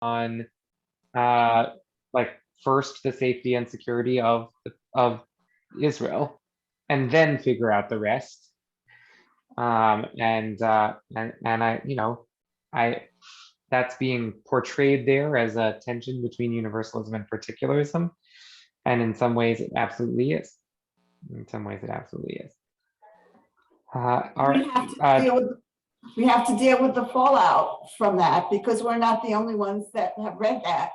on like first the safety and security of Israel, and then figure out the rest. And I, that's being portrayed there as a tension between universalism and particularism, and in some ways it absolutely is. In some ways it absolutely is. We have to deal with the fallout from that, because we're not the only ones that have read that.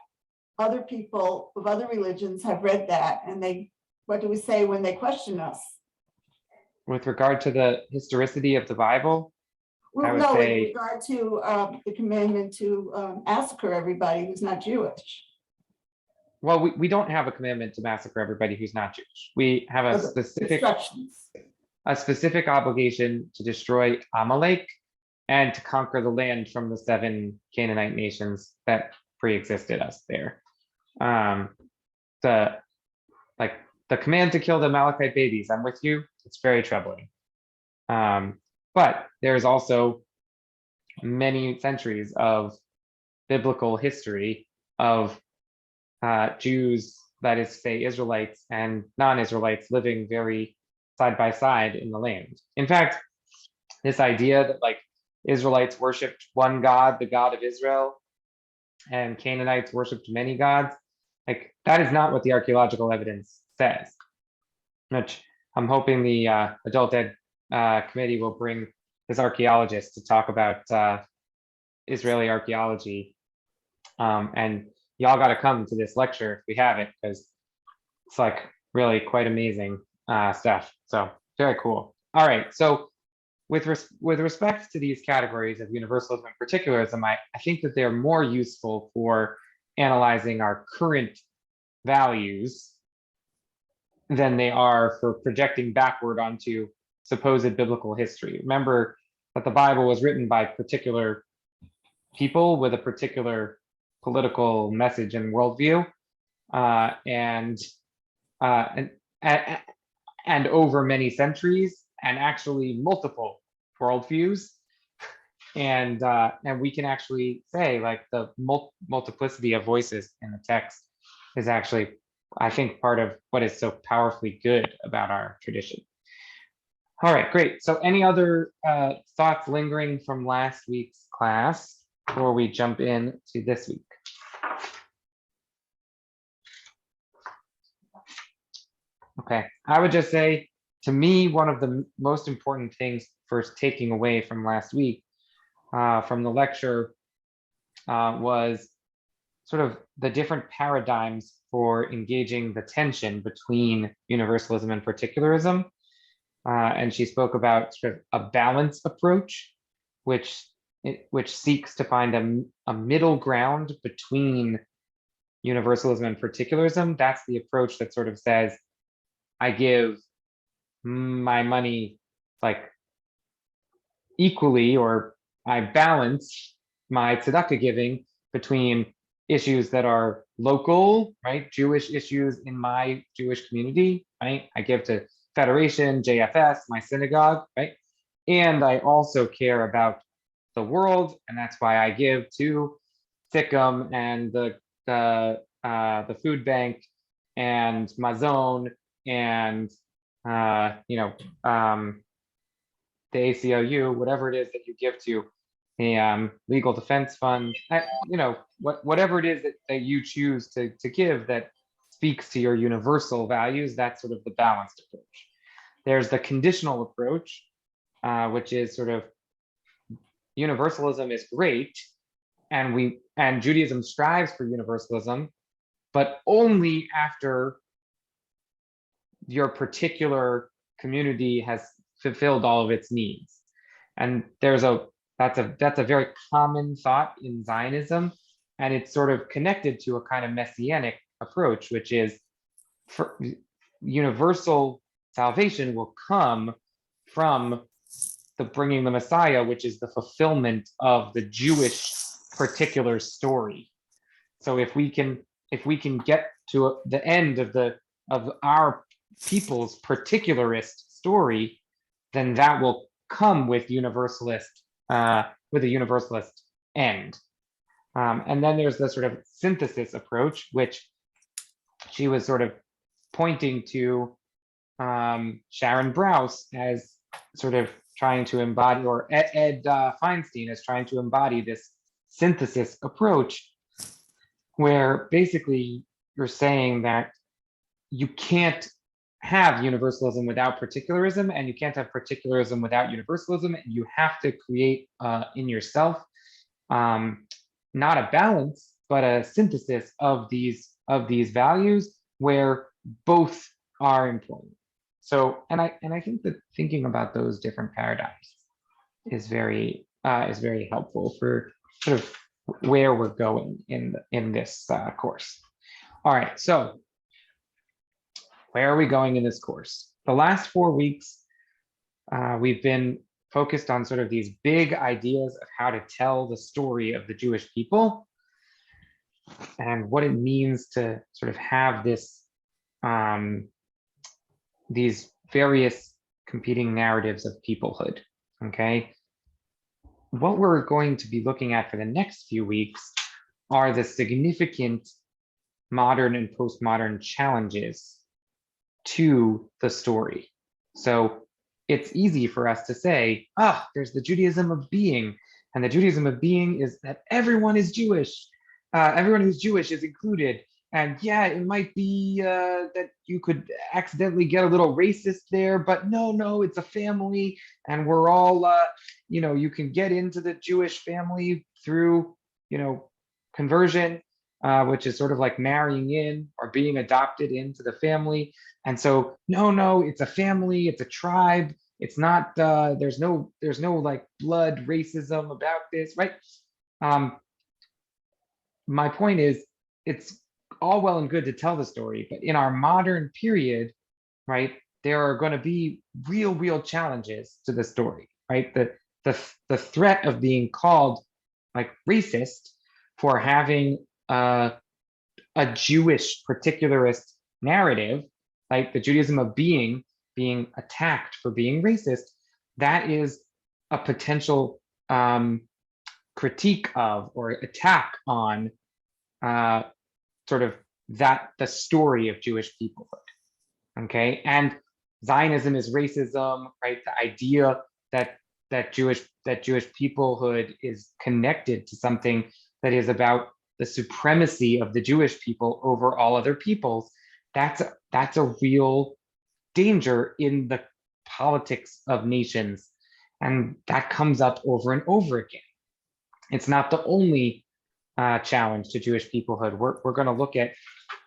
Other people of other religions have read that, and what do we say when they question us? With regard to the historicity of the Bible, Well, no, with regard to the commandment to massacre everybody who's not Jewish. Well, we don't have a commandment to massacre everybody who's not Jewish. We have a specific obligation to destroy Amalek and to conquer the land from the 7 Canaanite nations that pre-existed us there. The command to kill the Amalekite babies, I'm with you. It's very troubling. But there's also many centuries of biblical history of Jews, that is, say, Israelites and non-Israelites living very side by side in the land. In fact, this idea that like Israelites worshipped one God, the God of Israel, and Canaanites worshipped many gods, like that is not what the archaeological evidence says. Which I'm hoping the Adult Ed committee will bring this archaeologist to talk about Israeli archaeology. And y'all got to come to this lecture if we have it, because it's like really quite amazing stuff. So very cool. All right. So with respect to these categories of universalism and particularism, I think that they're more useful for analyzing our current values than they are for projecting backward onto supposed biblical history. Remember that the Bible was written by particular people with a particular political message and worldview, and over many centuries, and actually multiple worldviews, and we can actually say like the multiplicity of voices in the text is actually, I think, part of what is so powerfully good about our tradition. All right, great. So any other thoughts lingering from last week's class before we jump in to this week? Okay, I would just say, to me, one of the most important things first taking away from last week from the lecture was sort of the different paradigms for engaging the tension between universalism and particularism. And she spoke about sort of a balanced approach, which seeks to find a middle ground between universalism and particularism. That's the approach that sort of says, I give my money like equally, or I balance my tzedakah giving between issues that are local, right? Jewish issues in my Jewish community, right? I give to Federation, JFS, my synagogue, right? And I also care about the world, and that's why I give to Sikkim and the food bank and Mazon and the ACLU, whatever it is that you give to the legal defense fund, whatever it is that you choose to give that speaks to your universal values, that's sort of the balanced approach. There's the conditional approach, which is sort of universalism is great, and Judaism strives for universalism, but only after your particular community has fulfilled all of its needs. And that's a very common thought in Zionism, and it's sort of connected to a kind of messianic approach, which is for universal salvation will come from the bringing the Messiah, which is the fulfillment of the Jewish particular story. So if we can get to the end of our people's particularist story, then that will come with a universalist end. And then there's the sort of synthesis approach, which she was sort of pointing to Sharon Brous as sort of trying to embody, or Ed Feinstein as trying to embody this synthesis approach, where basically you're saying that you can't have universalism without particularism, and you can't have particularism without universalism, and you have to create in yourself not a balance, but a synthesis of these values where both are important. So, and I think that thinking about those different paradigms is very helpful for sort of where we're going in this course. All right, so where are we going in this course? The last 4 weeks, we've been focused on sort of these big ideas of how to tell the story of the Jewish people and what it means to sort of have this these various competing narratives of peoplehood. Okay, what we're going to be looking at for the next few weeks are the significant modern and postmodern challenges to the story. So it's easy for us to say, there's the Judaism of being, and the Judaism of being is that everyone is Jewish. Everyone who's Jewish is included. And yeah, it might be that you could accidentally get a little racist there, but no, it's a family, and we're all, you can get into the Jewish family through, conversion, which is sort of like marrying in or being adopted into the family. And so, no, it's a family, it's a tribe. It's not, there's no like blood racism about this, right? My point is, it's all well and good to tell the story, but in our modern period, right, there are going to be real challenges to the story, right? The threat of being called like racist for having a Jewish particularist narrative, like the Judaism of being attacked for being racist, that is a potential critique of or attack on sort of the story of Jewish peoplehood. Okay, and Zionism is racism, right? The idea that Jewish peoplehood is connected to something that is about the supremacy of the Jewish people over all other peoples. That's a real danger in the politics of nations, and that comes up over and over again. It's not the only challenge to Jewish peoplehood. We're going to look at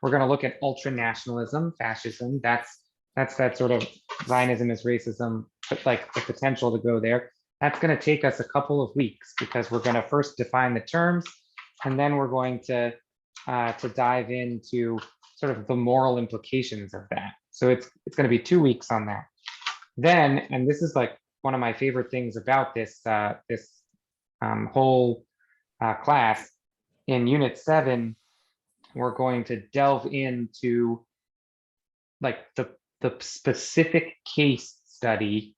ultranationalism, fascism. That's that sort of Zionism is racism, but like the potential to go there. That's going to take us a couple of weeks because we're going to first define the terms, and then we're going to dive into sort of the moral implications of that. So it's going to be 2 weeks on that. Then, and this is like one of my favorite things about this whole class, in Unit 7, we're going to delve into like the specific case study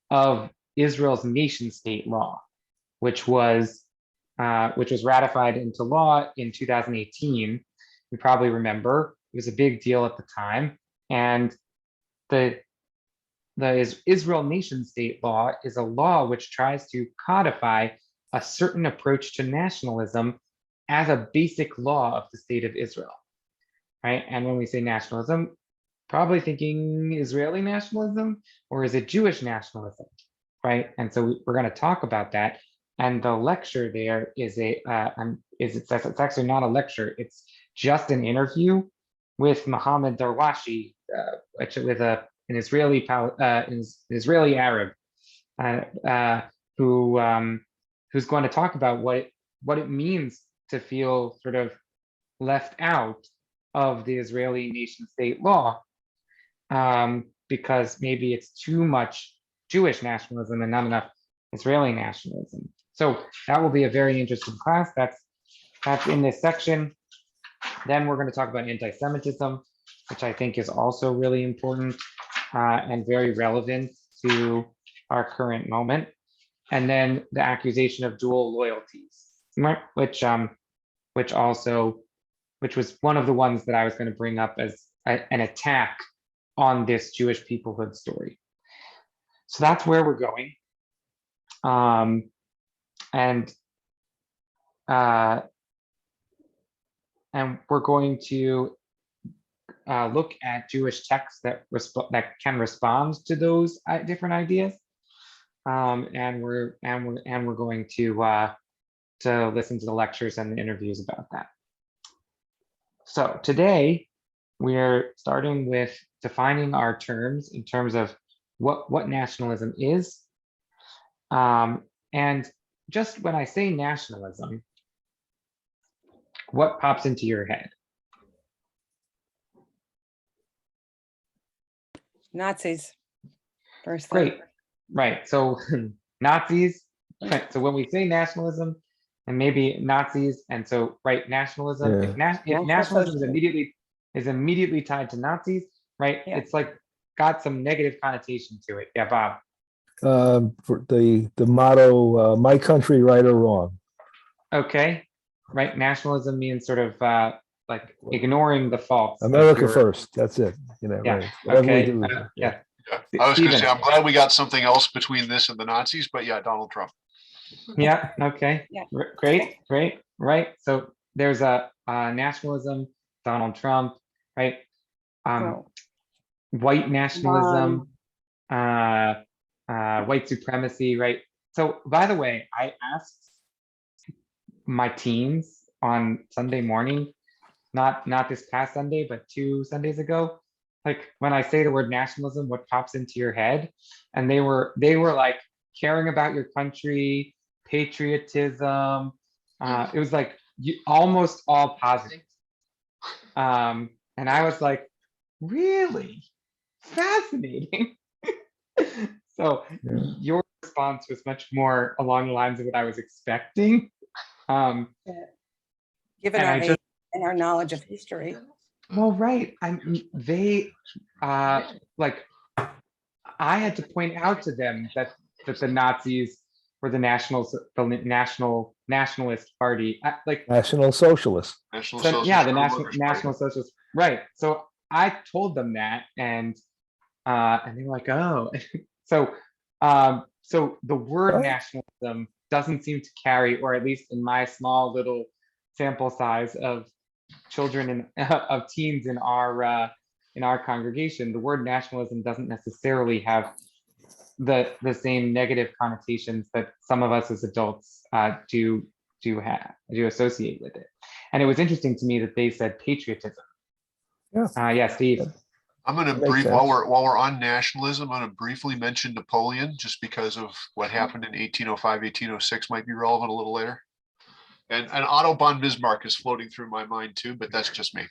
of Israel's nation state law, which was ratified into law in 2018. You probably remember it was a big deal at the time, and the Israel nation state law is a law which tries to codify a certain approach to nationalism as a basic law of the state of Israel, right? And when we say nationalism, probably thinking Israeli nationalism, or is it Jewish nationalism, right? And so we're going to talk about that. And the lecture there is it's actually not a lecture; it's just an interview with Mohammed Darwashi, with an Israeli Arab, who's going to talk about what it means to feel sort of left out of the Israeli nation state law, because maybe it's too much Jewish nationalism and not enough Israeli nationalism. So that will be a very interesting class. That's in this section. Then we're going to talk about anti-Semitism, which I think is also really important and very relevant to our current moment. And then the accusation of dual loyalties, which which was one of the ones that I was going to bring up as an attack on this Jewish peoplehood story. So that's where we're going. And we're going to look at Jewish texts that can respond to those different ideas, and we're going to listen to the lectures and the interviews about that. So today we're starting with defining our terms in terms of what nationalism is, and just when I say nationalism, what pops into your head? Nazis. First thing. Great, right? So Nazis. Right. So when we say nationalism, and maybe Nazis, and so right, nationalism. Yeah. If nationalism is immediately tied to Nazis, right? Yeah. It's like got some negative connotation to it. Yeah, Bob. For the motto, "My country, right or wrong." Okay, right. Nationalism means sort of like ignoring the faults. of America your- first. That's it. Yeah. Right. Whatever we Okay. do, Yeah. Yeah, I was going to Steven. say, I'm glad we got something else between this and the Nazis, but yeah, Donald Trump. Yeah. Okay. Yeah. Great. Right. So there's a nationalism, Donald Trump, right? Well, White nationalism, white supremacy, right? So by the way, I asked my teens on Sunday morning, not this past Sunday, but 2 Sundays ago, like when I say the word nationalism, what pops into your head? And they were like caring about your country, patriotism. It was like almost all positive. And I was like, really fascinating. So Yeah. your response was much more along the lines of what I was expecting. given and our I age just- and our knowledge of history. Well, right. They like I had to point out to them that the Nazis were the nationalist party. Like National Socialist. National so, Socialist yeah, the Revolutionary National Party. Socialist. Right. So I told them that, and they were like, oh. So the word What? nationalism doesn't seem to carry, or at least in my small little sample size of children and of teens in our congregation, the word nationalism doesn't necessarily have the same negative connotations that some of us as adults do associate with it. And it was interesting to me that they said patriotism. Yeah. Yeah, Steve. I'm going to Makes brief sense. while we're on nationalism. I'm going to briefly mention Napoleon, just because of what happened in 1805, 1806 might be relevant a little later. And Otto von Bismarck is floating through my mind too, but that's just me.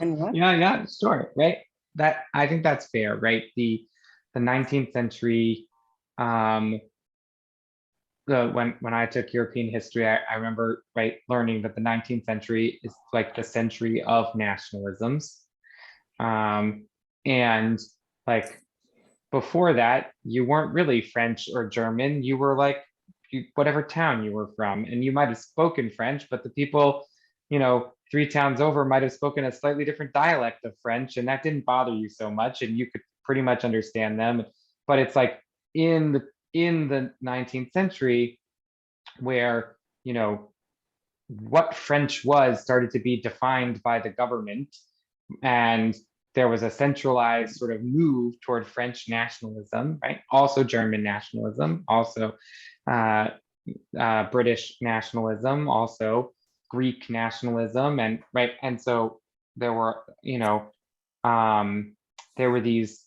And what? Yeah, sure, right. That I think that's fair, right? The 19th century, when I took European history, I remember learning that the 19th century is like the century of nationalisms, and like before that, you weren't really French or German. You were like whatever town you were from, and you might have spoken French, but the people 3 towns over might have spoken a slightly different dialect of French, and that didn't bother you so much, and you could pretty much understand them. But it's like in the 19th century where what French was started to be defined by the government, and there was a centralized sort of move toward French nationalism, right? Also German nationalism, also British nationalism, also Greek nationalism, and so there were these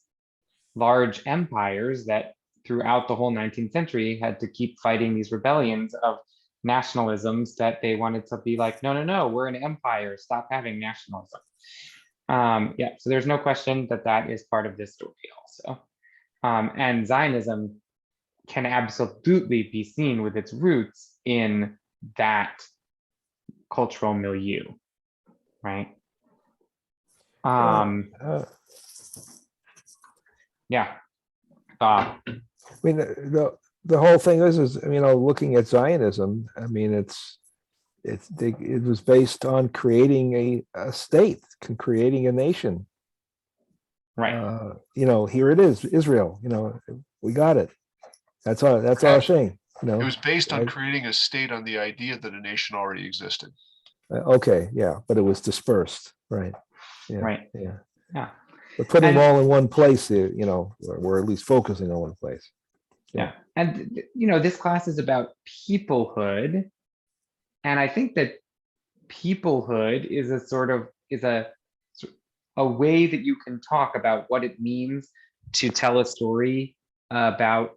large empires that throughout the whole 19th century had to keep fighting these rebellions of nationalisms that they wanted to be like, no, we're an empire, stop having nationalism. Yeah, so there's no question that is part of this story also. And Zionism can absolutely be seen with its roots in that cultural milieu, right? Yeah. I mean, the whole thing is looking at Zionism. I mean, it was based on creating a state, creating a nation. Right. Here it is, Israel. We got it. That's all I'm saying. It was based on right? creating a state on the idea that a nation already existed. Okay, yeah, but it was dispersed, right? Yeah, Right. yeah. Yeah. But putting them And- all in one place, we're at least focusing on one place. Yeah. And, this class is about peoplehood. And I think that peoplehood is a way that you can talk about what it means to tell a story about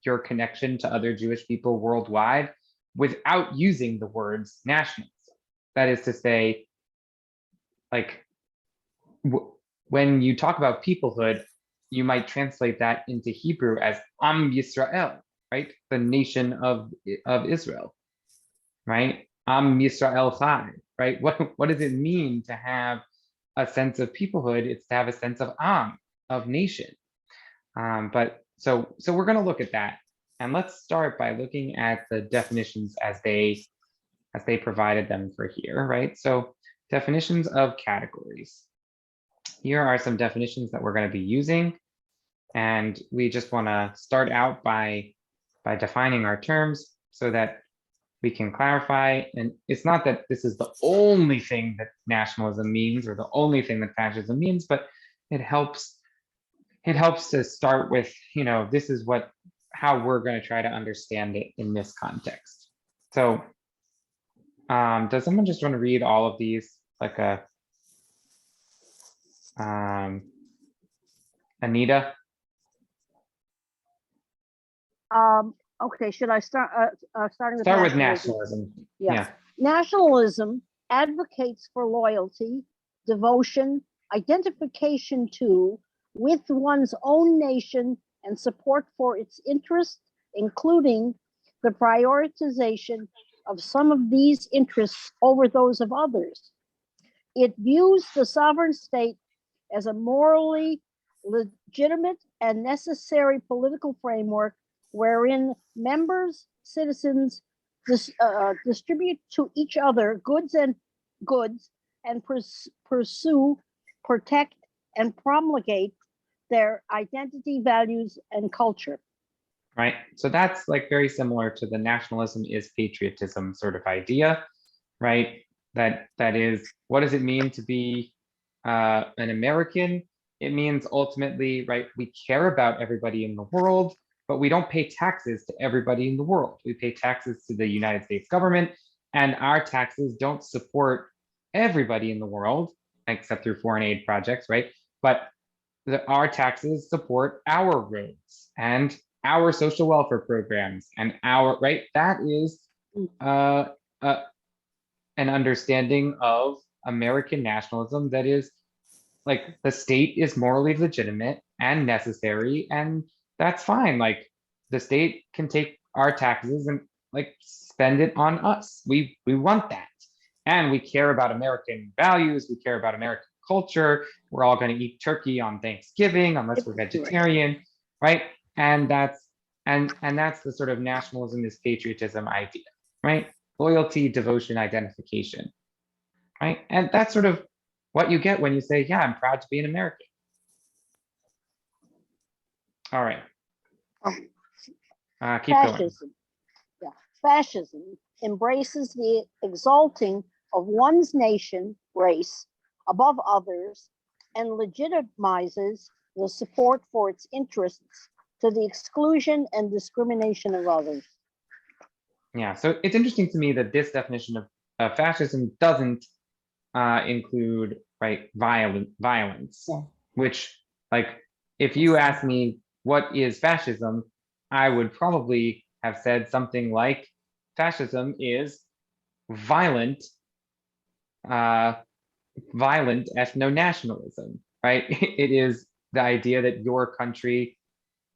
your connection to other Jewish people worldwide without using the words nationalism. That is to say, like, when you talk about peoplehood, you might translate that into Hebrew as Am Yisrael, right? The nation of Israel, right? Am Yisrael Chai, right? What does it mean to have a sense of peoplehood? It's to have a sense of Am, of nation. So we're going to look at that, and let's start by looking at the definitions as they provided them for here, right? So definitions of categories. Here are some definitions that we're going to be using, and we just want to start out by defining our terms so that we can clarify. And it's not that this is the only thing that nationalism means or the only thing that fascism means, but it helps to start with, this is how we're going to try to understand it in this context. So does someone just want to read all of these, like Anita? Okay, should I start starting with Start with nationalism? nationalism. Yes. Yeah. Nationalism advocates for loyalty, devotion, identification to, with one's own nation, and support for its interests, including the prioritization of some of these interests over those of others. It views the sovereign state as a morally legitimate and necessary political framework wherein members, citizens distribute to each other goods and pursue, protect, and promulgate their identity, values, and culture. Right. So that's like very similar to the nationalism is patriotism sort of idea, right? That is, what does it mean to be an American? It means ultimately, right, we care about everybody in the world, but we don't pay taxes to everybody in the world. We pay taxes to the United States government, and our taxes don't support everybody in the world, except through foreign aid projects, right? But our taxes support our roads and our social welfare programs and right? That is an understanding of American nationalism that is like the state is morally legitimate and necessary, and that's fine. Like the state can take our taxes and like spend it on us. We want that, and we care about American values. We care about American culture. We're all going to eat turkey on Thanksgiving unless we're vegetarian, right? And that's the sort of nationalism is patriotism idea, right? Loyalty, devotion, identification, right? And that's sort of what you get when you say, yeah, I'm proud to be an American. All right. Keep Fascism. Yeah. Fascism embraces the exalting of one's nation, race, above others, and legitimizes the support for its interests to the exclusion and discrimination of others. Yeah, so it's interesting to me that this definition of fascism doesn't include, right, violence, which, like, if you ask me what is fascism, I would probably have said something like fascism is violent ethno-nationalism, right? It is the idea that your country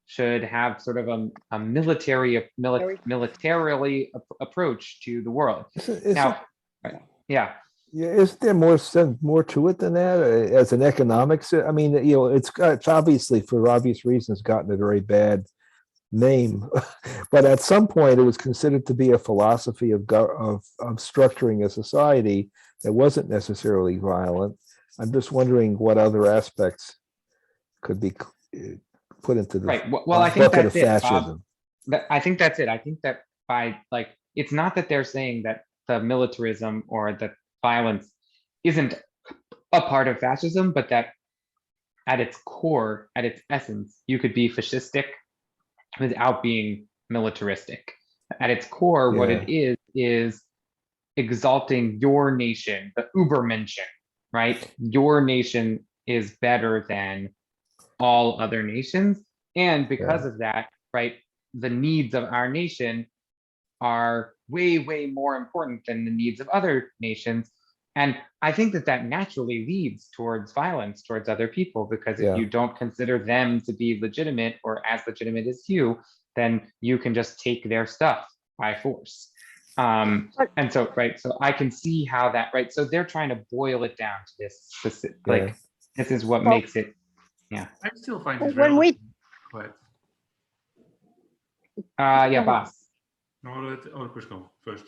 should have sort of a militarily approach to the world. Yeah. Yeah, isn't there more to it than that as an economics? I mean, it's obviously for obvious reasons gotten a very bad name. But at some point, it was considered to be a philosophy of structuring a society that wasn't necessarily violent. I'm just wondering what other aspects could be put into the Right. Well, I think bucket of that's it, Bob. fascism. I think that's it. I think that by like, it's not that they're saying that the militarism or the violence isn't a part of fascism, but that at its core, at its essence, you could be fascistic without being militaristic. At its core, what it is exalting your nation, the Übermenschen, right? Your nation is better than all other nations. And because of that, right, the needs of our nation are way, way more important than the needs of other nations. And I think that that naturally leads towards violence towards other people, because if you don't consider them to be legitimate or as legitimate as you, then you can just take their stuff by force. And so, right, so I can see how that, right, so they're trying to boil it down to this, like, this is what makes it, I still find it when we, relevant, but yeah, boss. no, let other Chris go first.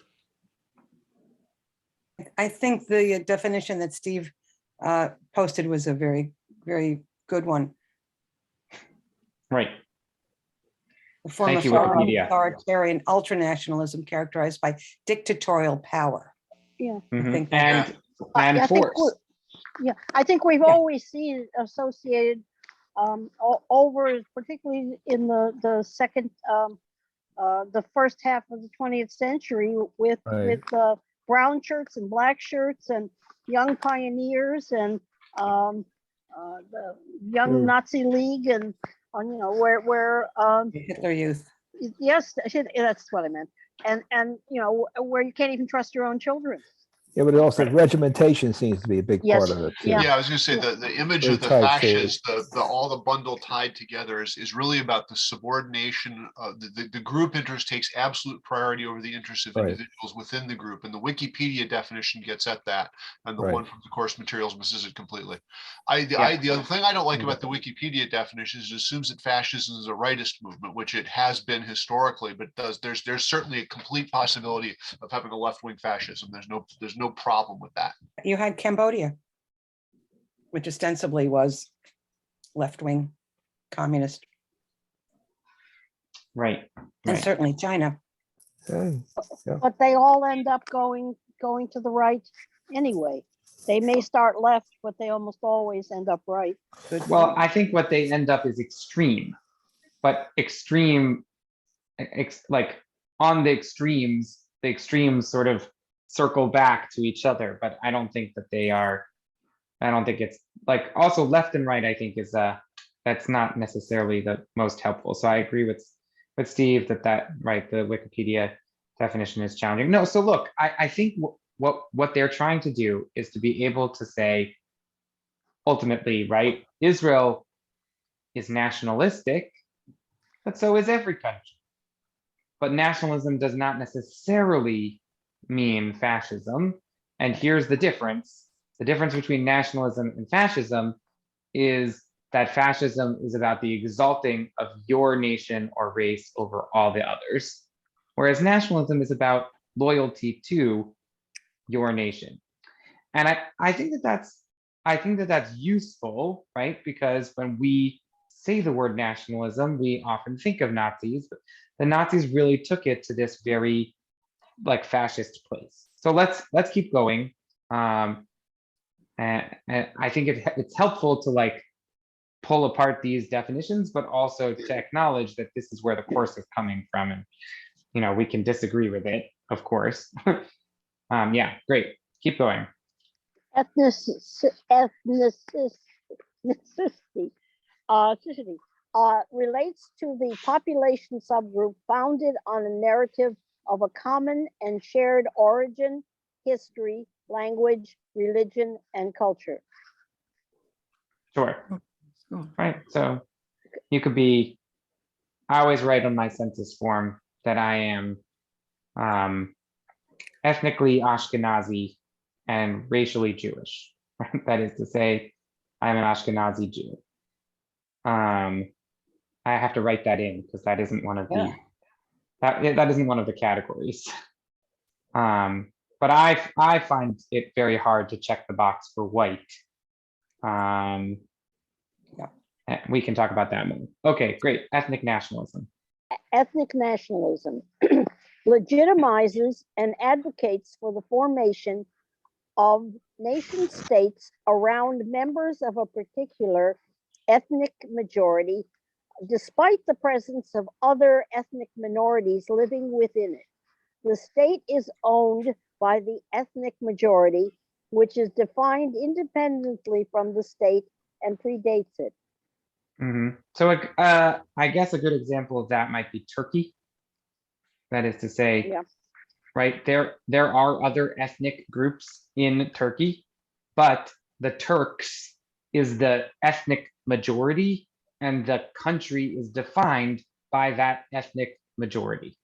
I think the definition that Steve posted was a very, very good one. Right. The form Thank of you, Wikipedia. authoritarian ultranationalism characterized by dictatorial power. yeah. I Mhm. think And I think force. Yeah, I think we've Yeah. always seen it associated over, particularly in the second, the first half of the 20th century with brown shirts and black shirts and young pioneers and the young Nazi League and you know where Hitler Youth. yes, that's what I meant, and you know where you can't even trust your own children. Yeah, but also regimentation seems to be a big part of it too. Yeah. Yeah, I was gonna say the image Very of the tight, so- fascists, the all the bundle tied together is really about the subordination. The group interest takes absolute priority over the interests of individuals within the group, and the Wikipedia definition gets at that, and the one from the course materials misses it completely. The other thing I don't like about the Wikipedia definition is it assumes that fascism is a rightist movement, which it has been historically, but there's certainly a complete possibility of having a left-wing fascism. There's no problem with that. You had Cambodia, which ostensibly was left-wing communist, Right. and Right. certainly China. But they all end up going to the right anyway. They may start left, but they almost always end up right. Well, I think what they end up is extreme, but extreme, like on the extremes sort of circle back to each other, but I don't think that they are, I don't think it's like, also left and right, I think is that's not necessarily the most helpful. So I agree with Steve that right, the Wikipedia definition is challenging. No, so look, I think what they're trying to do is to be able to say, ultimately, right, Israel is nationalistic, but so is every country. But nationalism does not necessarily mean fascism. And here's the difference. The difference between nationalism and fascism is that fascism is about the exalting of your nation or race over all the others, whereas nationalism is about loyalty to your nation. And I think that that's useful, right? Because when we say the word nationalism, we often think of Nazis, but the Nazis really took it to this very like fascist place. So let's keep going. And I think it's helpful to like pull apart these definitions, but also to acknowledge that this is where the course is coming from, and you know we can disagree with it, of course. Yeah, great. Keep going. Ethnicity relates to the population subgroup founded on a narrative of a common and shared origin, history, language, religion, and culture. Sure. Right. So you could be, I always write on my census form that I am ethnically Ashkenazi and racially Jewish. That is to say, I'm an Ashkenazi Jew. I I have to write that in because that isn't one of Yeah. that isn't one of the categories. But I find it very hard to check the box for white. We can talk about that more. Okay, great. Ethnic nationalism. Ethnic nationalism legitimizes and advocates for the formation of nation states around members of a particular ethnic majority, despite the presence of other ethnic minorities living within it. The state is owned by the ethnic majority, which is defined independently from the state and predates it. So I guess a good example of that might be Turkey. That is to say, Yeah. right, there are other ethnic groups in Turkey, but the Turks is the ethnic majority, and the country is defined by that ethnic majority.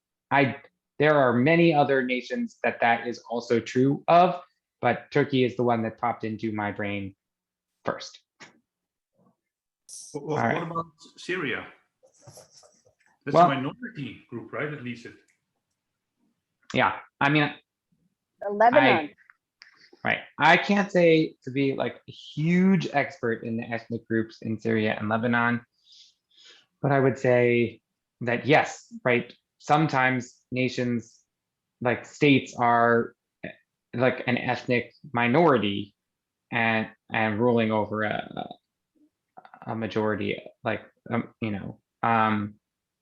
There are many other nations that is also true of, but Turkey is the one that popped into my brain first. What right. about Syria? That's Well- a minority group, right? At least it. Yeah, I mean, Lebanon. right. I can't say to be like a huge expert in the ethnic groups in Syria and Lebanon, but I would say that yes, right. Sometimes nations, like states, are like an ethnic minority and ruling over a majority, like Well,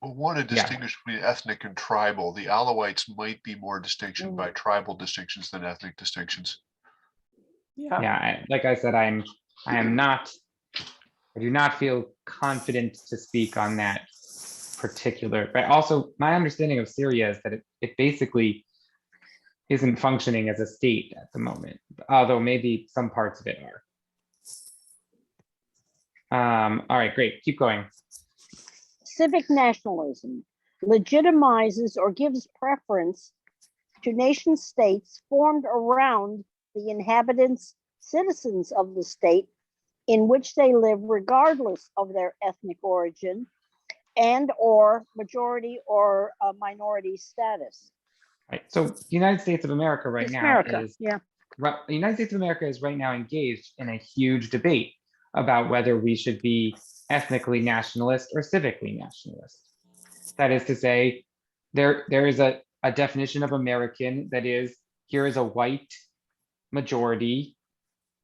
one to distinguish between ethnic and tribal. The Alawites might be more distinction by tribal distinctions than ethnic distinctions. like I said, I do not feel confident to speak on that particular, but also my understanding of Syria is that it basically isn't functioning as a state at the moment, although maybe some parts of it are. All right, great, keep going. Civic nationalism legitimizes or gives preference to nation states formed around the inhabitants, citizens of the state in which they live, regardless of their ethnic origin and or majority or minority status. Right, so the United States of America right It's now America, is yeah. the United States of America is right now engaged in a huge debate about whether we should be ethnically nationalist or civically nationalist. That is to say, there is a definition of American that is, here is a white majority,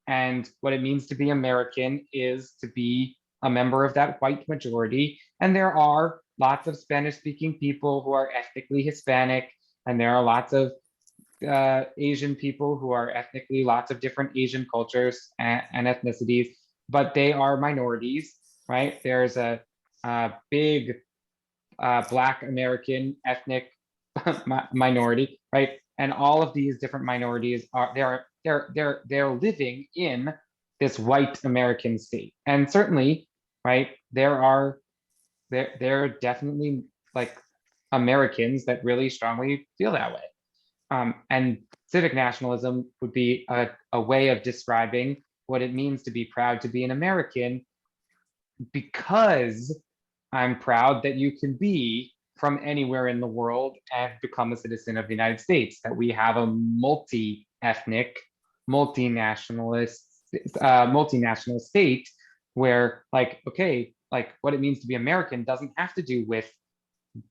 and what it means to be American is to be a member of that white majority. And there are lots of Spanish-speaking people who are ethnically Hispanic, and there are lots of Asian people who are ethnically lots of different Asian cultures and ethnicities, but they are minorities, right? There's a big Black American ethnic minority, right? And all of these different minorities they're living in this white American state. And certainly, right, there are definitely like Americans that really strongly feel that way. And civic nationalism would be a way of describing what it means to be proud to be an American, because I'm proud that you can be from anywhere in the world and become a citizen of the United States, that we have a multi-ethnic, multinational state where, like, okay, like what it means to be American doesn't have to do with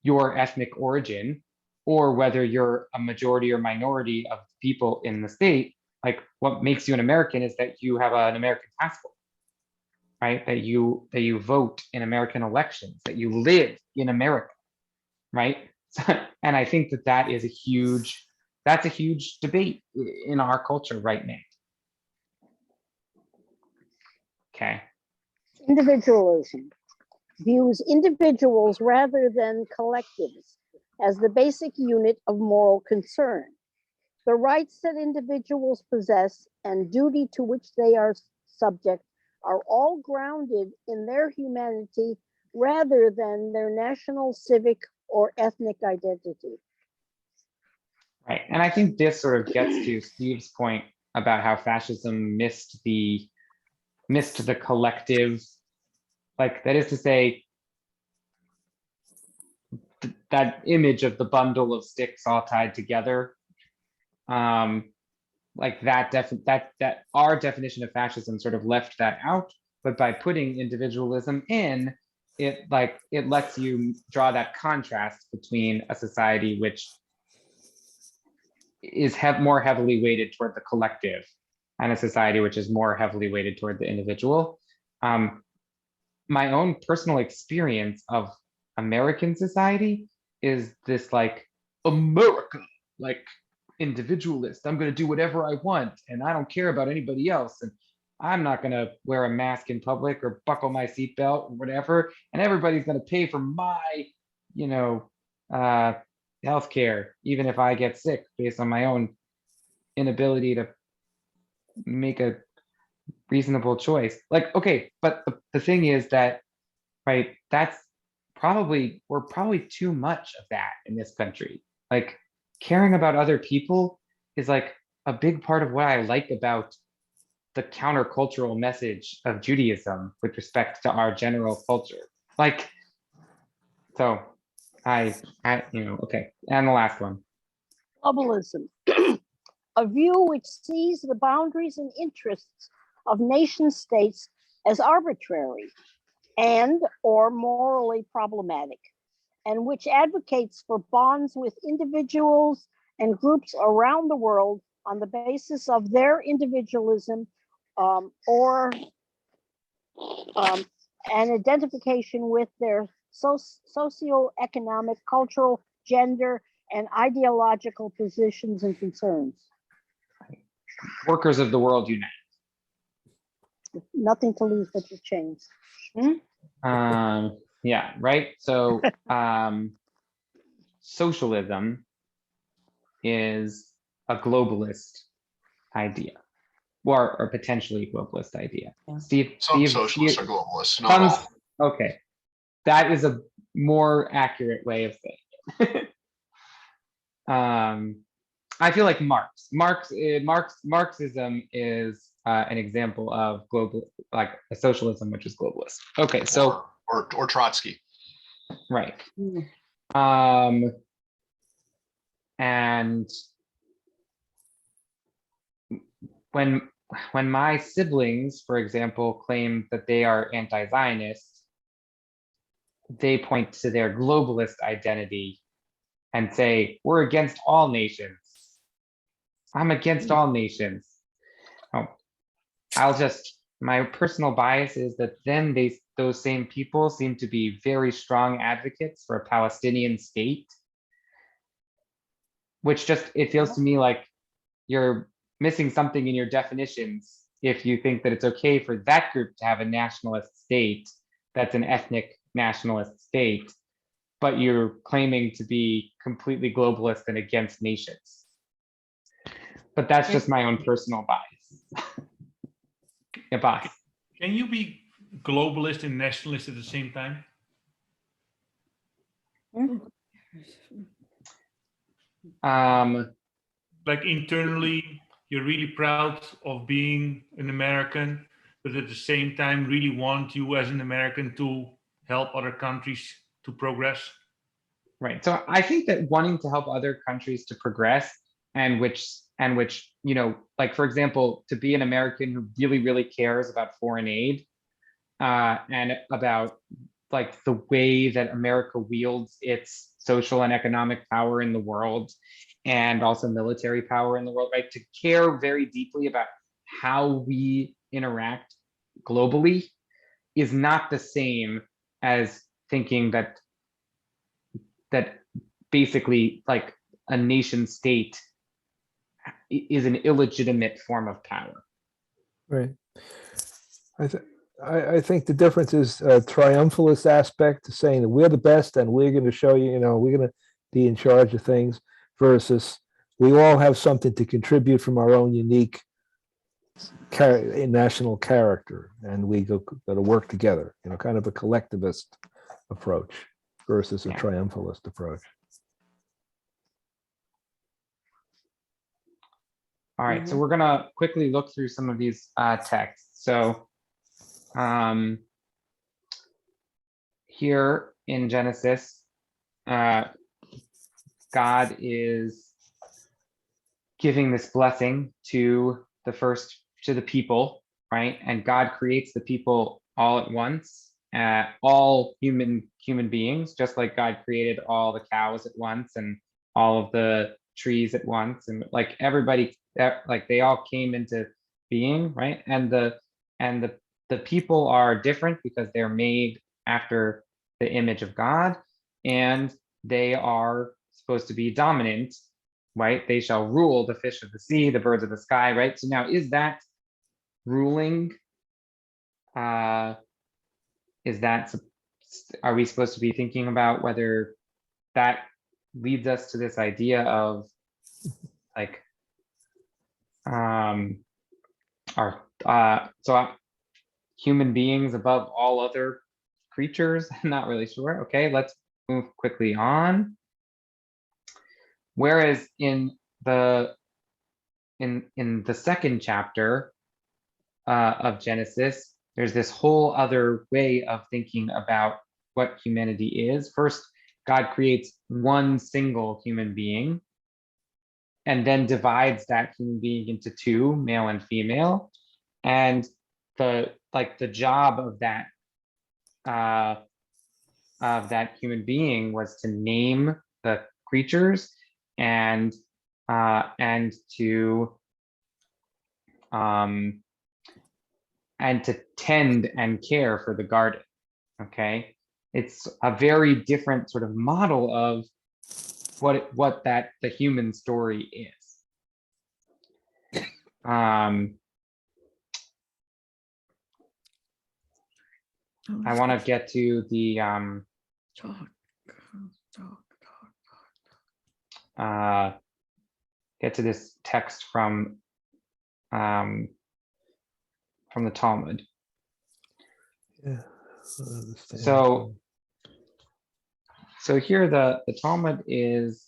your ethnic origin or whether you're a majority or minority of people in the state. Like, what makes you an American is that you have an American passport, right? That you vote in American elections, that you live in America, right? And I think that is that's a huge debate in our culture right now. Okay. Individualism views individuals rather than collectives as the basic unit of moral concern. The rights that individuals possess and duty to which they are subject are all grounded in their humanity rather than their national, civic, or ethnic identity. Right. And I think this sort of gets to Steve's point about how fascism missed the collective. Like, that is to say, that image of the bundle of sticks all tied together. Like that our definition of fascism sort of left that out, but by putting individualism in, it lets you draw that contrast between a society which is more heavily weighted toward the collective and a society which is more heavily weighted toward the individual. My own personal experience of American society is this like America, like individualist. I'm going to do whatever I want and I don't care about anybody else. And I'm not going to wear a mask in public or buckle my seatbelt or whatever. And everybody's going to pay for my, healthcare, even if I get sick based on my own inability to make a reasonable choice. Like, okay, but the thing is that, right, we're probably too much of that in this country. Like, caring about other people is like a big part of what I like about the countercultural message of Judaism with respect to our general culture. Like, so I okay. And the last one. Globalism, a view which sees the boundaries and interests of nation states as arbitrary and or morally problematic, and which advocates for bonds with individuals and groups around the world on the basis of their individualism or an identification with their socioeconomic, cultural, gender, and ideological positions and concerns. Workers of the world unite. Nothing to lose but your chains. Yeah, right. So socialism is a globalist idea, or potentially globalist idea. Yeah. Some socialists are globalists, not all. Okay, that is a more accurate way of saying it. I feel like Marxism is an example of like a socialism which is globalist. Okay, so or Trotsky. right. And when my siblings, for example, claim that they are anti-Zionist, they point to their globalist identity and say, we're against all nations. I'm against all nations. Oh, my personal bias is that then those same people seem to be very strong advocates for a Palestinian state, which it feels to me like you're missing something in your definitions if you think that it's okay for that group to have a nationalist state that's an ethnic nationalist state, but you're claiming to be completely globalist and against nations. But that's just my own personal bias. Yeah, bias. Can you be globalist and nationalist at the same time? Like internally, you're really proud of being an American, but at the same time really want you as an American to help other countries to progress? Right. So I think that wanting to help other countries to progress and which, like, for example, to be an American who really, really cares about foreign aid and about like the way that America wields its social and economic power in the world and also military power in the world, right? To care very deeply about how we interact globally is not the same as thinking that basically like a nation state is an illegitimate form of power. Right. I think the difference is a triumphalist aspect to saying that we're the best and we're going to show you, we're going to be in charge of things, versus we all have something to contribute from our own unique national character, and we go to work together, kind of a collectivist approach versus a triumphalist approach. All right, so we're gonna quickly look through some of these texts. So here in Genesis, God is giving this blessing to the people, right? And God creates the people all at once, all human beings, just like God created all the cows at once and all of the trees at once, and like everybody, like they all came into being, right? And the people are different because they're made after the image of God, and they are supposed to be dominant, right? They shall rule the fish of the sea, the birds of the sky, right? So now, is that ruling? Is that, are we supposed to be thinking about whether that leads us to this idea of like human beings above all other creatures? I'm not really sure. Okay, let's move quickly on. Whereas in the second chapter of Genesis, there's this whole other way of thinking about what humanity is. First, God creates one single human being and then divides that human being into two, male and female. And the job of that human being was to name the creatures and to tend and care for the garden. Okay, it's a very different sort of model of what the human story is. I want to get to the get to this text from the Talmud. Yeah, I understand. So here the Talmud is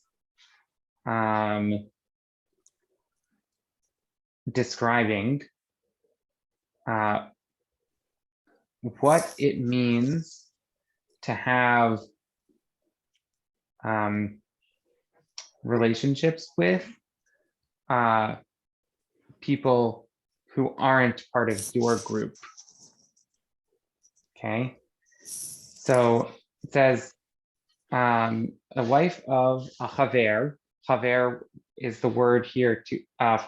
describing what it means to have relationships with people who aren't part of your group. Okay, so it says a wife of a chaver. Chaver is the word here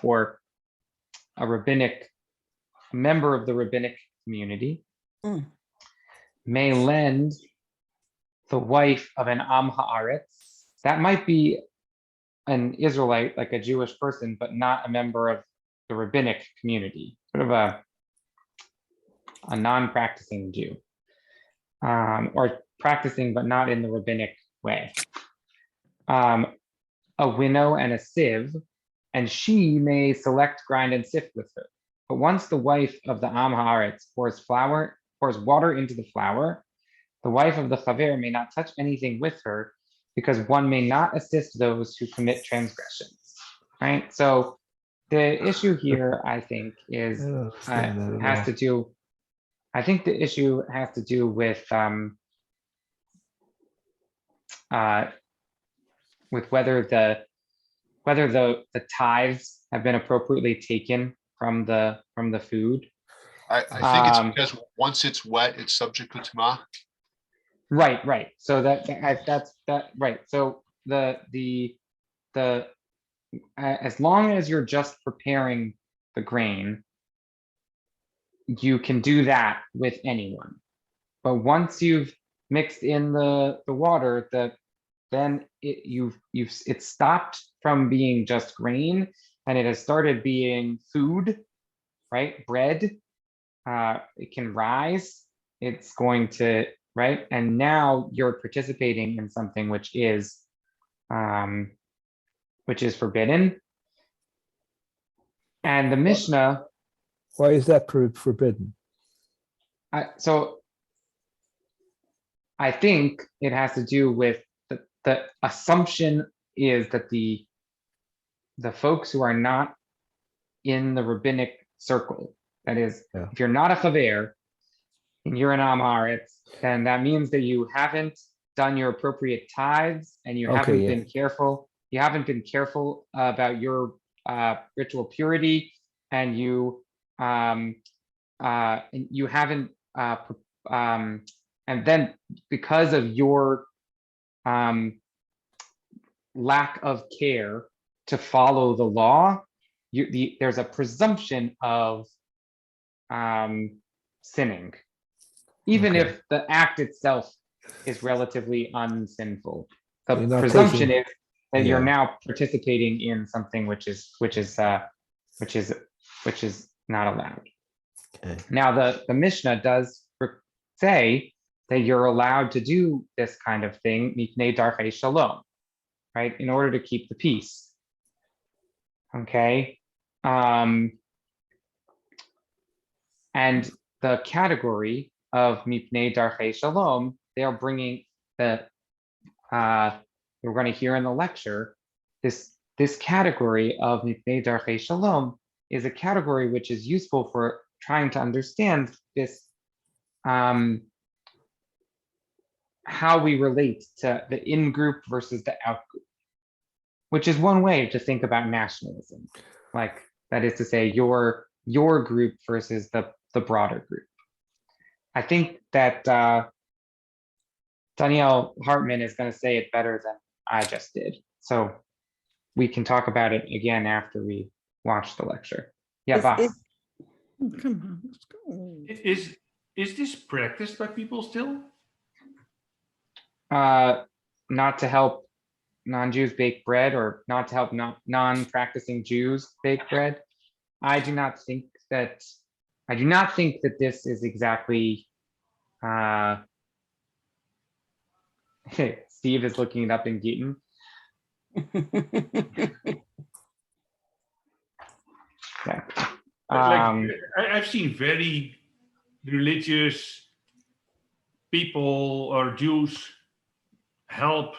for a member of the rabbinic community. May lend the wife of an Am Haaretz. That might be an Israelite, like a Jewish person, but not a member of the rabbinic community, sort of a non-practicing Jew, or practicing but not in the rabbinic way. A winnow and a sieve, and she may select, grind, and sift with her. But once the wife of the Am Haaretz pours water into the flour, the wife of the chaver may not touch anything with her, because one may not assist those who commit transgressions. Right. So the issue here, I think, is has to do. I think the issue has to do with whether the tithes have been appropriately taken from the food. I think it's because once it's wet, it's subject to tama. Right. So that's right. So the as long as you're just preparing the grain, you can do that with anyone. But once you've mixed in the water, then it's stopped from being just grain, and it has started being food, right? Bread. It can rise. It's going to, right? And now you're participating in something which is forbidden. And the Mishnah. Why is that forbidden? So I think it has to do with the assumption is that the folks who are not in the rabbinic circle, that is, if you're not a chaver and you're an Am Haaretz, then that means that you haven't done your appropriate tithes and you Okay, haven't yeah. been careful, you haven't been careful about your ritual purity, and you haven't and then because of your lack of care to follow the law, there's a presumption of sinning, even Okay. if the act itself is relatively unsinful. The You're not presumption taking- is that you're yeah. now participating in something which is not allowed. Okay. Now the Mishnah does say that you're allowed to do this kind of thing, mipnei darchei shalom, right, in order to keep the peace. Okay. And the category of mipnei darchei shalom, they are bringing the we're going to hear in the lecture, this category of mipnei darchei shalom is a category which is useful for trying to understand this how we relate to the in-group versus the out-group, which is one way to think about nationalism. Like, that is to say, your group versus the broader group. I think that Danielle Hartman is going to say it better than I just did. So we can talk about it again after we watch the lecture. Yeah, Bas. Come on, let's go. Is this practiced by people still? Not to help non-Jews bake bread, or not to help non-practicing Jews bake bread. I do not think that this is exactly Steve is looking it up in Gittin. Yeah. I've seen very religious people or Jews help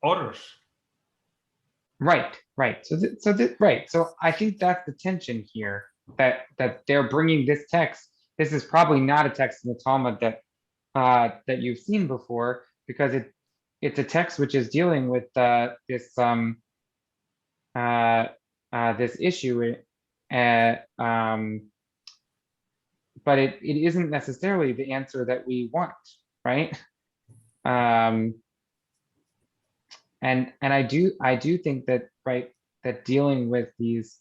others. Right. So I think that's the tension here, that they're bringing this text. This is probably not a text in the Talmud that you've seen before, because it's a text which is dealing with this issue, but it isn't necessarily the answer that we want, right? And I do think that, right, that dealing with these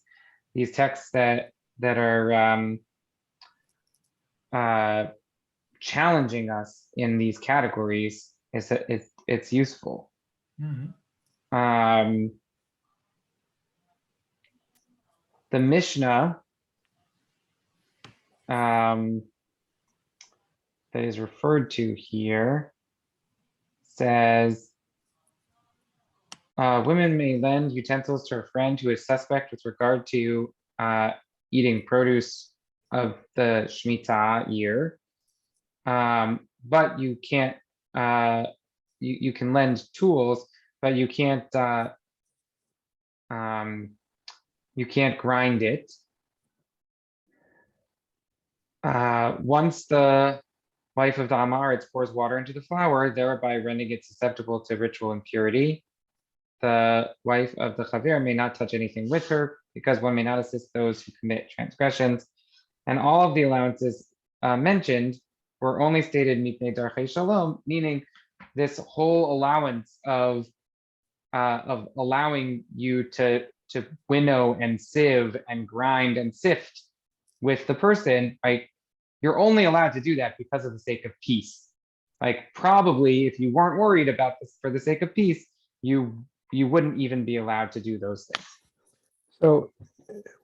texts that are challenging us in these categories it's useful. Mm-hmm. The Mishnah that is referred to here says, women may lend utensils to a friend who is suspect with regard to eating produce of the Shemitah year, but you can't. You can lend tools, but you can't grind it. Once the wife of the Amaretz pours water into the flour, thereby rendering it susceptible to ritual impurity, the wife of the Chaver may not touch anything with her, because one may not assist those who commit transgressions. And all of the allowances mentioned were only stated mipnei darchei shalom, meaning this whole allowance of allowing you to winnow and sieve and grind and sift with the person, right? You're only allowed to do that because of the sake of peace. Like, probably if you weren't worried about this for the sake of peace, you wouldn't even be allowed to do those things. So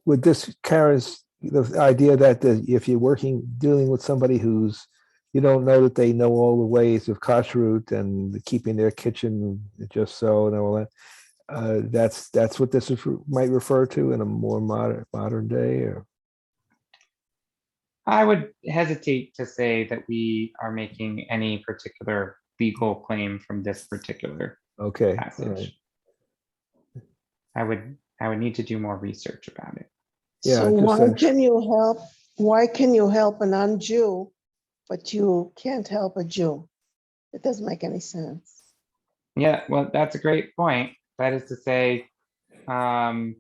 with this carries the idea that if you're dealing with somebody who's, you don't know that they know all the ways of kashrut and keeping their kitchen just so and all that, that's what this might refer to in a more modern day, or? I would hesitate to say that we are making any particular legal claim from this particular passage. Right. I would need to do more research about it. Yeah, So why can you help a non-Jew, but you can't help a Jew? It doesn't make any sense. Yeah, well, that's a great point. That is to say, um,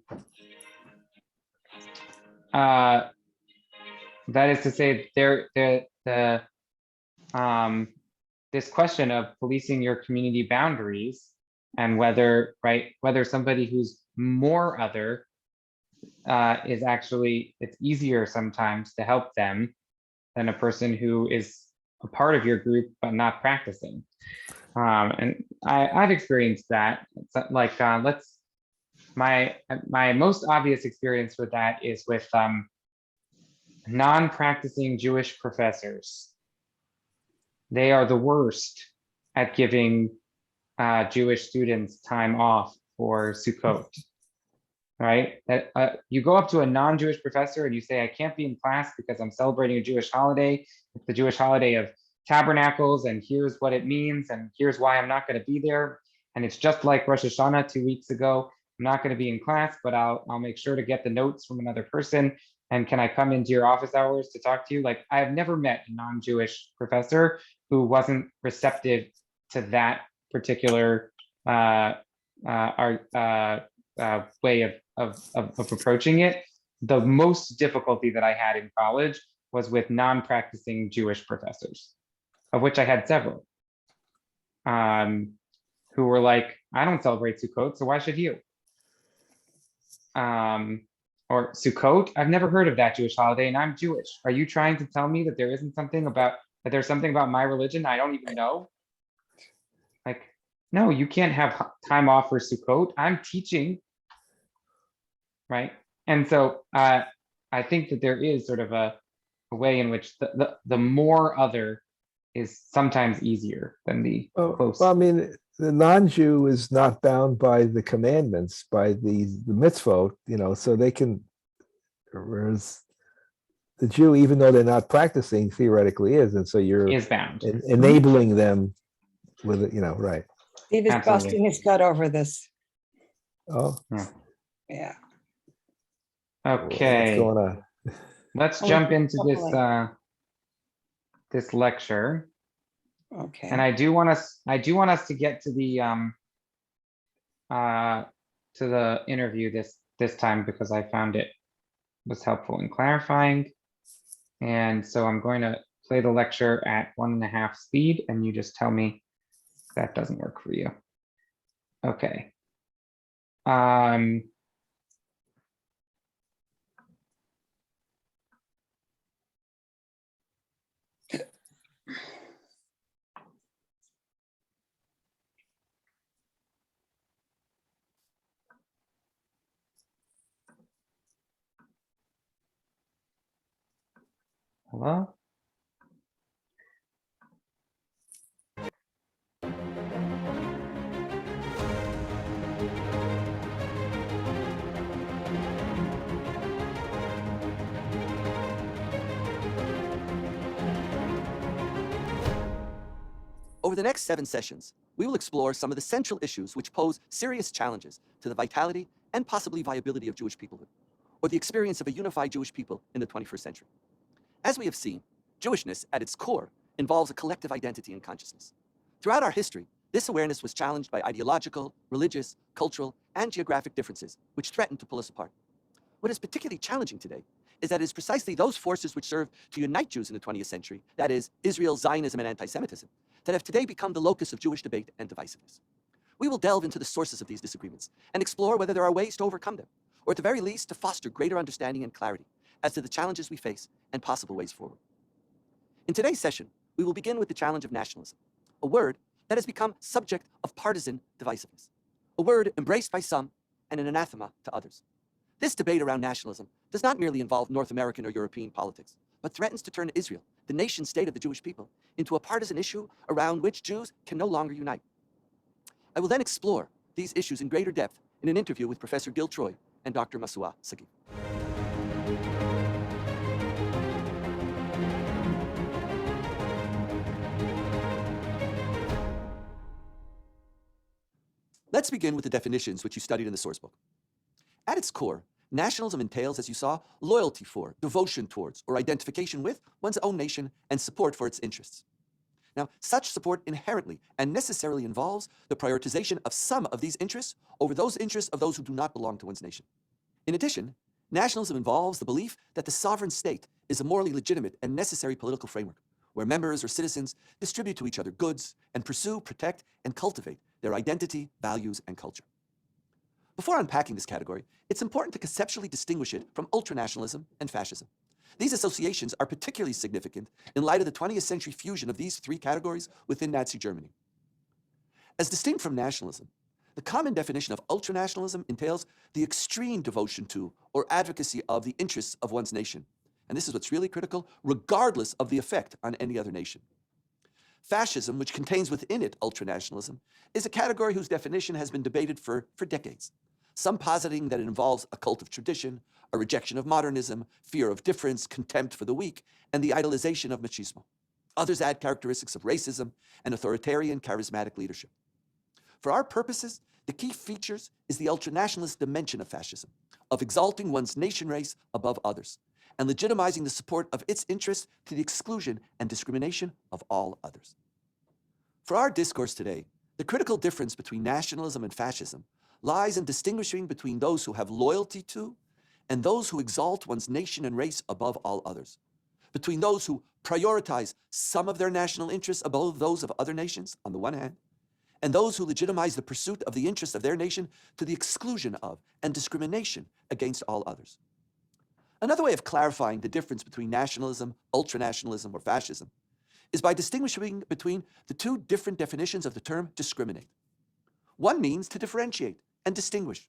this question of policing your community boundaries and whether, right, whether somebody who's more other is actually, it's easier sometimes to help them than a person who is a part of your group but not practicing. And I've experienced that. It's like my most obvious experience with that is with non-practicing Jewish professors. They are the worst at giving Jewish students time off for Sukkot, right? You go up to a non-Jewish professor and you say, I can't be in class because I'm celebrating a Jewish holiday. It's the Jewish holiday of Tabernacles, and here's what it means, and here's why I'm not going to be there. And it's just like Rosh Hashanah 2 weeks ago. I'm not going to be in class, but I'll make sure to get the notes from another person. And can I come into your office hours to talk to you? Like, I've never met a non-Jewish professor who wasn't receptive to that particular way of approaching it. The most difficulty that I had in college was with non-practicing Jewish professors, of which I had several, who were like, I don't celebrate Sukkot, so why should you? Or Sukkot, I've never heard of that Jewish holiday and I'm Jewish. Are you trying to tell me that there isn't something about, that there's something about my religion I don't even know? Like, no, you can't have time off for Sukkot. I'm teaching, right? And so I think that there is sort of a way in which the more other is sometimes easier than the close. Well, I mean, the non-Jew is not bound by the commandments, by the mitzvot, you know, so they can, whereas the Jew, even though they're not practicing, theoretically is, and so you're Is bound. enabling them with it, you know, right? Steve is Absolutely. busting his gut over this. Oh, Yeah. what's Okay, going on? let's Oh, jump into this definitely. this lecture. Okay. And I do want us to get to the interview this time, because I found it was helpful in clarifying. And so I'm going to play the lecture at 1.5 speed, and you just tell me if that doesn't work for you. Okay. Hello? Over the next 7 sessions, we will explore some of the central issues which pose serious challenges to the vitality and possibly viability of Jewish peoplehood, or the experience of a unified Jewish people in the 21st century. As we have seen, Jewishness at its core involves a collective identity and consciousness. Throughout our history, this awareness was challenged by ideological, religious, cultural, and geographic differences which threatened to pull us apart. What is particularly challenging today is that it is precisely those forces which serve to unite Jews in the 20th century, that is, Israel, Zionism, and anti-Semitism, that have today become the locus of Jewish debate and divisiveness. We will delve into the sources of these disagreements and explore whether there are ways to overcome them, or at the very least to foster greater understanding and clarity as to the challenges we face and possible ways forward. In today's session, we will begin with the challenge of nationalism, a word that has become subject of partisan divisiveness, a word embraced by some and an anathema to others. This debate around nationalism does not merely involve North American or European politics, but threatens to turn Israel, the nation state of the Jewish people, into a partisan issue around which Jews can no longer unite. I will then explore these issues in greater depth in an interview with Professor Gil Troy and Dr. Masua Sagi. Let's begin with the definitions which you studied in the source book. At its core, nationalism entails, as you saw, loyalty for, devotion towards, or identification with one's own nation and support for its interests. Now, such support inherently and necessarily involves the prioritization of some of these interests over those interests of those who do not belong to one's nation. In addition, nationalism involves the belief that the sovereign state is a morally legitimate and necessary political framework where members or citizens distribute to each other goods and pursue, protect, and cultivate their identity, values, and culture. Before unpacking this category, it's important to conceptually distinguish it from ultranationalism and fascism. These associations are particularly significant in light of the 20th century fusion of these three categories within Nazi Germany. As distinct from nationalism, the common definition of ultranationalism entails the extreme devotion to or advocacy of the interests of one's nation. And this is what's really critical, regardless of the effect on any other nation. Fascism, which contains within it ultranationalism, is a category whose definition has been debated for decades. Some positing that it involves a cult of tradition, a rejection of modernism, fear of difference, contempt for the weak, and the idolization of machismo. Others add characteristics of racism and authoritarian charismatic leadership. For our purposes, the key features is the ultranationalist dimension of fascism, of exalting one's nation race above others, and legitimizing the support of its interests to the exclusion and discrimination of all others. For our discourse today, the critical difference between nationalism and fascism lies in distinguishing between those who have loyalty to and those who exalt one's nation and race above all others, between those who prioritize some of their national interests above those of other nations, on the one hand, and those who legitimize the pursuit of the interests of their nation to the exclusion of and discrimination against all others. Another way of clarifying the difference between nationalism, ultranationalism, or fascism is by distinguishing between the two different definitions of the term discriminate. One means to differentiate and distinguish,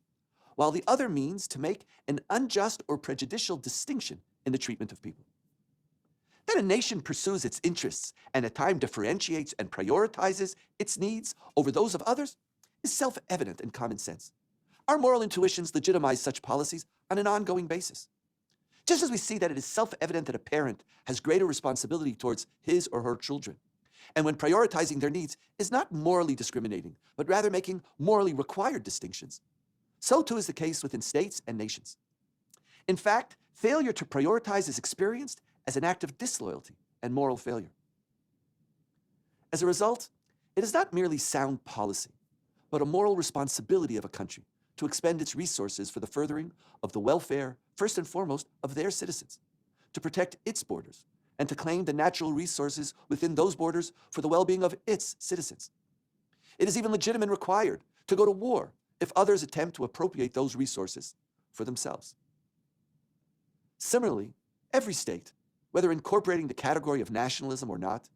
while the other means to make an unjust or prejudicial distinction in the treatment of people. That a nation pursues its interests and at times differentiates and prioritizes its needs over those of others is self-evident and common sense. Our moral intuitions legitimize such policies on an ongoing basis. Just as we see that it is self-evident that a parent has greater responsibility towards his or her children, and when prioritizing their needs is not morally discriminating, but rather making morally required distinctions, so too is the case within states and nations. In fact, failure to prioritize is experienced as an act of disloyalty and moral failure. As a result, it is not merely sound policy, but a moral responsibility of a country to expend its resources for the furthering of the welfare, first and foremost, of their citizens, to protect its borders, and to claim the natural resources within those borders for the well-being of its citizens. It is even legitimate and required to go to war if others attempt to appropriate those resources for themselves. Similarly, every state, whether incorporating the category of nationalism or not,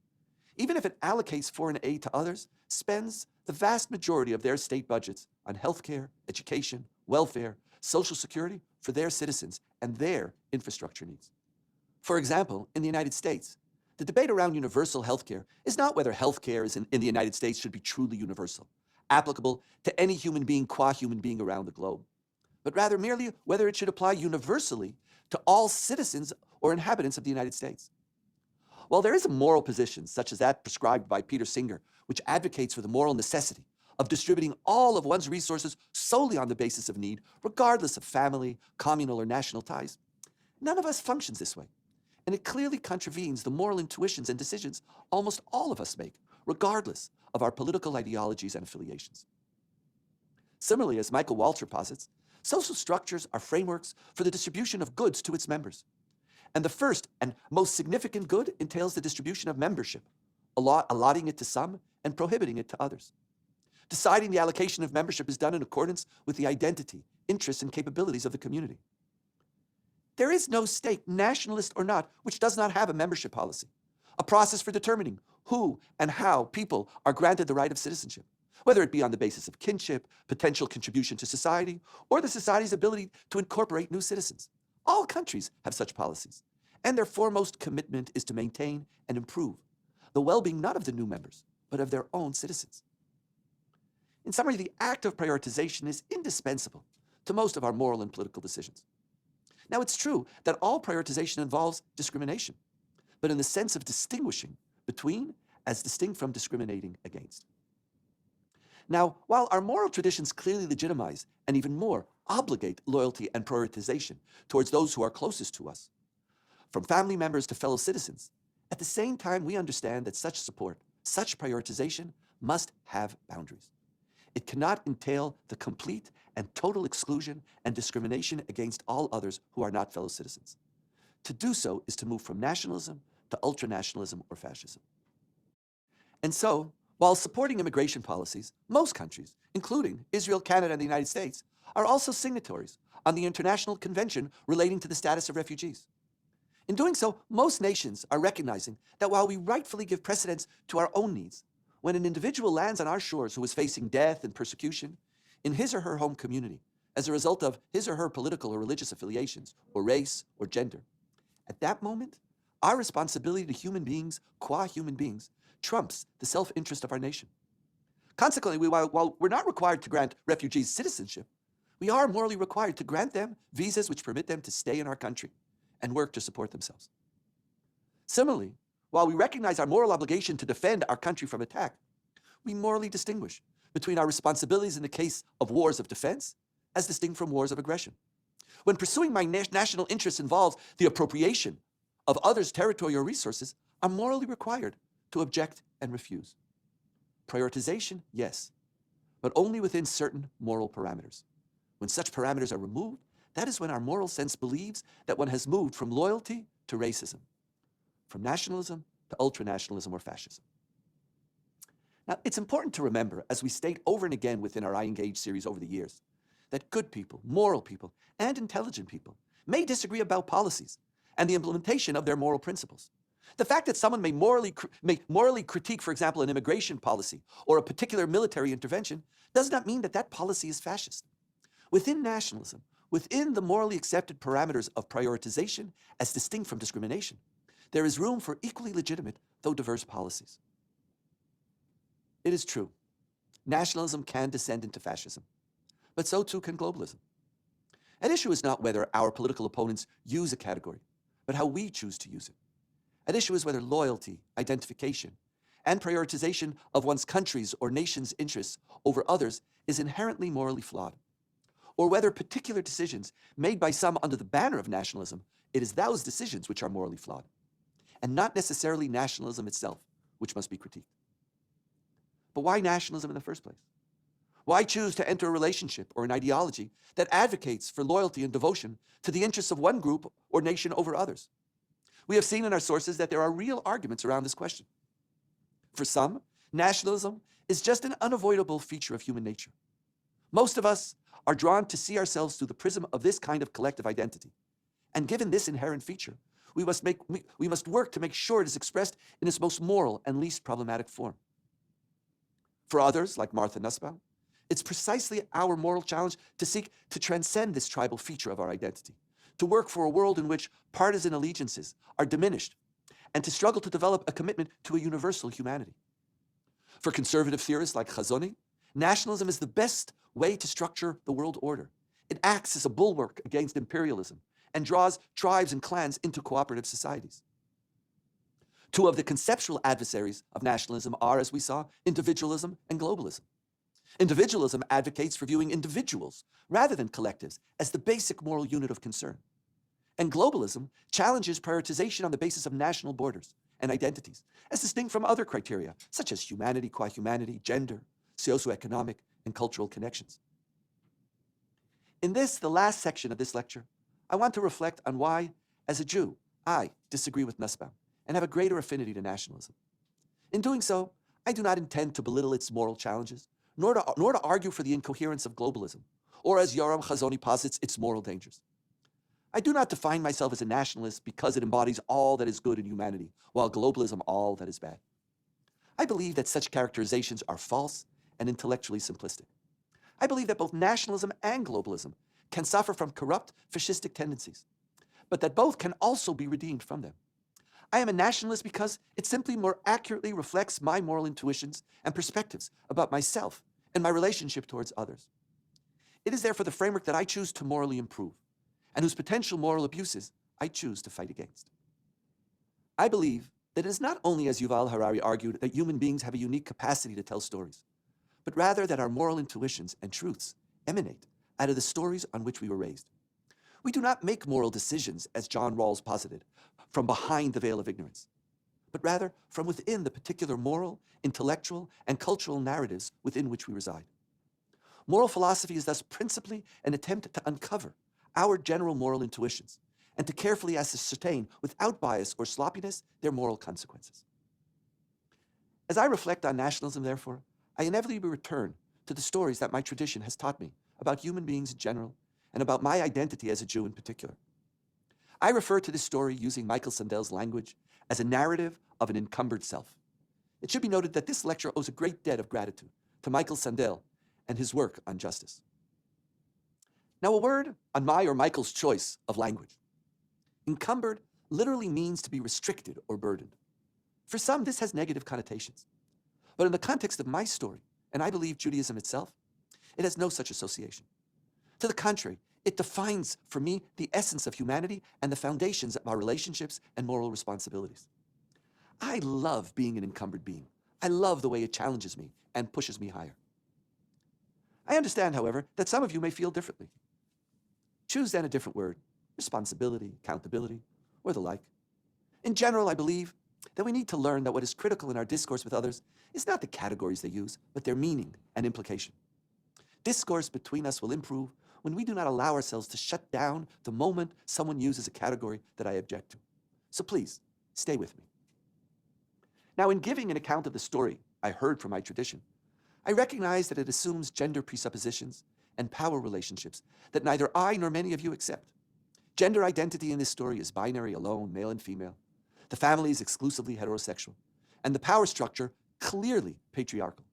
even if it allocates foreign aid to others, spends the vast majority of their state budgets on healthcare, education, welfare, social security for their citizens and their infrastructure needs. For example, in the United States, the debate around universal healthcare is not whether healthcare in the United States should be truly universal, applicable to any human being qua human being around the globe, but rather merely whether it should apply universally to all citizens or inhabitants of the United States. While there is a moral position, such as that prescribed by Peter Singer, which advocates for the moral necessity of distributing all of one's resources solely on the basis of need, regardless of family, communal, or national ties, none of us functions this way. And it clearly contravenes the moral intuitions and decisions almost all of us make, regardless of our political ideologies and affiliations. Similarly, as Michael Walzer posits, social structures are frameworks for the distribution of goods to its members. And the first and most significant good entails the distribution of membership, allotting it to some and prohibiting it to others. Deciding the allocation of membership is done in accordance with the identity, interests, and capabilities of the community. There is no state, nationalist or not, which does not have a membership policy, a process for determining who and how people are granted the right of citizenship, whether it be on the basis of kinship, potential contribution to society, or the society's ability to incorporate new citizens. All countries have such policies, and their foremost commitment is to maintain and improve the well-being not of the new members, but of their own citizens. In summary, the act of prioritization is indispensable to most of our moral and political decisions. Now, it's true that all prioritization involves discrimination, but in the sense of distinguishing between as distinct from discriminating against. Now, while our moral traditions clearly legitimize and even more obligate loyalty and prioritization towards those who are closest to us, from family members to fellow citizens, at the same time we understand that such support such prioritization must have boundaries. It cannot entail the complete and total exclusion and discrimination against all others who are not fellow citizens. To do so is to move from nationalism to ultranationalism or fascism. And so, while supporting immigration policies, most countries, including Israel, Canada, and the United States, are also signatories on the International Convention relating to the status of refugees. In doing so, most nations are recognizing that while we rightfully give precedence to our own needs, when an individual lands on our shores who is facing death and persecution in his or her home community as a result of his or her political or religious affiliations, or race, or gender, at that moment, our responsibility to human beings, qua human beings, trumps the self-interest of our nation. Consequently, while we're not required to grant refugees citizenship, we are morally required to grant them visas which permit them to stay in our country and work to support themselves. Similarly, while we recognize our moral obligation to defend our country from attack, we morally distinguish between our responsibilities in the case of wars of defense as distinct from wars of aggression. When pursuing my national interests involves the appropriation of others' territory or resources, I'm morally required to object and refuse. Prioritization, yes, but only within certain moral parameters. When such parameters are removed, that is when our moral sense believes that one has moved from loyalty to racism, from nationalism to ultranationalism or fascism. Now, it's important to remember, as we state over and again within our I Engage series over the years, that good people, moral people, and intelligent people may disagree about policies and the implementation of their moral principles. The fact that someone may morally critique, for example, an immigration policy or a particular military intervention does not mean that that policy is fascist. Within nationalism, within the morally accepted parameters of prioritization as distinct from discrimination, there is room for equally legitimate, though diverse policies. It is true, nationalism can descend into fascism, but so too can globalism. An issue is not whether our political opponents use a category, but how we choose to use it. An issue is whether loyalty, identification, and prioritization of one's country's or nation's interests over others is inherently morally flawed, or whether particular decisions made by some under the banner of nationalism, it is those decisions which are morally flawed, and not necessarily nationalism itself, which must be critiqued. But why nationalism in the first place? Why choose to enter a relationship or an ideology that advocates for loyalty and devotion to the interests of one group or nation over others? We have seen in our sources that there are real arguments around this question. For some, nationalism is just an unavoidable feature of human nature. Most of us are drawn to see ourselves through the prism of this kind of collective identity. And given this inherent feature, we must work to make sure it is expressed in its most moral and least problematic form. For others, like Martha Nussbaum, it's precisely our moral challenge to seek to transcend this tribal feature of our identity, to work for a world in which partisan allegiances are diminished, and to struggle to develop a commitment to a universal humanity. For conservative theorists like Khazoni, nationalism is the best way to structure the world order. It acts as a bulwark against imperialism and draws tribes and clans into cooperative societies. Two of the conceptual adversaries of nationalism are, as we saw, individualism and globalism. Individualism advocates for viewing individuals rather than collectives as the basic moral unit of concern. And globalism challenges prioritization on the basis of national borders and identities, as distinct from other criteria, such as humanity, qua humanity, gender, socioeconomic, and cultural connections. In this, the last section of this lecture, I want to reflect on why, as a Jew, I disagree with Nussbaum and have a greater affinity to nationalism. In doing so, I do not intend to belittle its moral challenges, nor to argue for the incoherence of globalism, or as Yoram Khazoni posits, its moral dangers. I do not define myself as a nationalist because it embodies all that is good in humanity, while globalism all that is bad. I believe that such characterizations are false and intellectually simplistic. I believe that both nationalism and globalism can suffer from corrupt, fascistic tendencies, but that both can also be redeemed from them. I am a nationalist because it simply more accurately reflects my moral intuitions and perspectives about myself and my relationship towards others. It is therefore the framework that I choose to morally improve, and whose potential moral abuses I choose to fight against. I believe that it is not only, as Yuval Harari argued, that human beings have a unique capacity to tell stories, but rather that our moral intuitions and truths emanate out of the stories on which we were raised. We do not make moral decisions, as John Rawls posited, from behind the veil of ignorance, but rather from within the particular moral, intellectual, and cultural narratives within which we reside. Moral philosophy is thus principally an attempt to uncover our general moral intuitions and to carefully ascertain, without bias or sloppiness, their moral consequences. As I reflect on nationalism, therefore, I inevitably return to the stories that my tradition has taught me about human beings in general and about my identity as a Jew in particular. I refer to this story, using Michael Sandel's language, as a narrative of an encumbered self. It should be noted that this lecture owes a great debt of gratitude to Michael Sandel and his work on justice. Now, a word on my or Michael's choice of language. Encumbered literally means to be restricted or burdened. For some, this has negative connotations. But in the context of my story, and I believe Judaism itself, it has no such association. To the contrary, it defines for me the essence of humanity and the foundations of our relationships and moral responsibilities. I love being an encumbered being. I love the way it challenges me and pushes me higher. I understand, however, that some of you may feel differently. Choose then a different word: responsibility, accountability, or the like. In general, I believe that we need to learn that what is critical in our discourse with others is not the categories they use, but their meaning and implication. Discourse between us will improve when we do not allow ourselves to shut down the moment someone uses a category that I object to. So please, stay with me. Now, in giving an account of the story I heard from my tradition, I recognize that it assumes gender presuppositions and power relationships that neither I nor many of you accept. Gender identity in this story is binary alone, male and female. The family is exclusively heterosexual, and the power structure clearly patriarchal.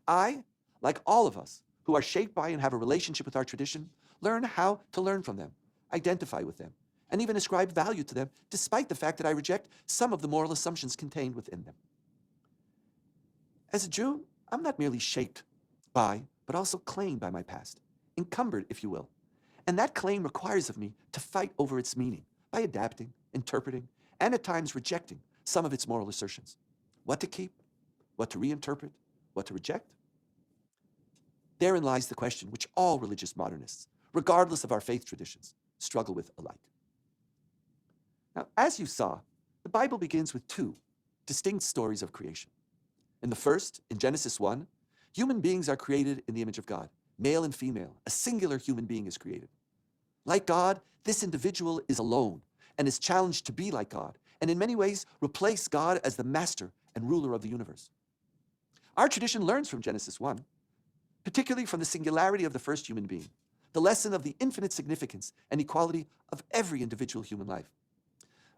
I, like all of us who are shaped by and have a relationship with our tradition, learn how to learn from them, identify with them, and even ascribe value to them, despite the fact that I reject some of the moral assumptions contained within them. As a Jew, I'm not merely shaped by, but also claimed by my past, encumbered, if you will. And that claim requires of me to fight over its meaning by adapting, interpreting, and at times rejecting some of its moral assertions. What to keep, what to reinterpret, what to reject. Therein lies the question which all religious modernists, regardless of our faith traditions, struggle with alike. Now, as you saw, the Bible begins with two distinct stories of creation. In the first, in Genesis 1, human beings are created in the image of God, male and female. A singular human being is created. Like God, this individual is alone and is challenged to be like God, and in many ways replace God as the master and ruler of the universe. Our tradition learns from Genesis 1, particularly from the singularity of the first human being, the lesson of the infinite significance and equality of every individual human life.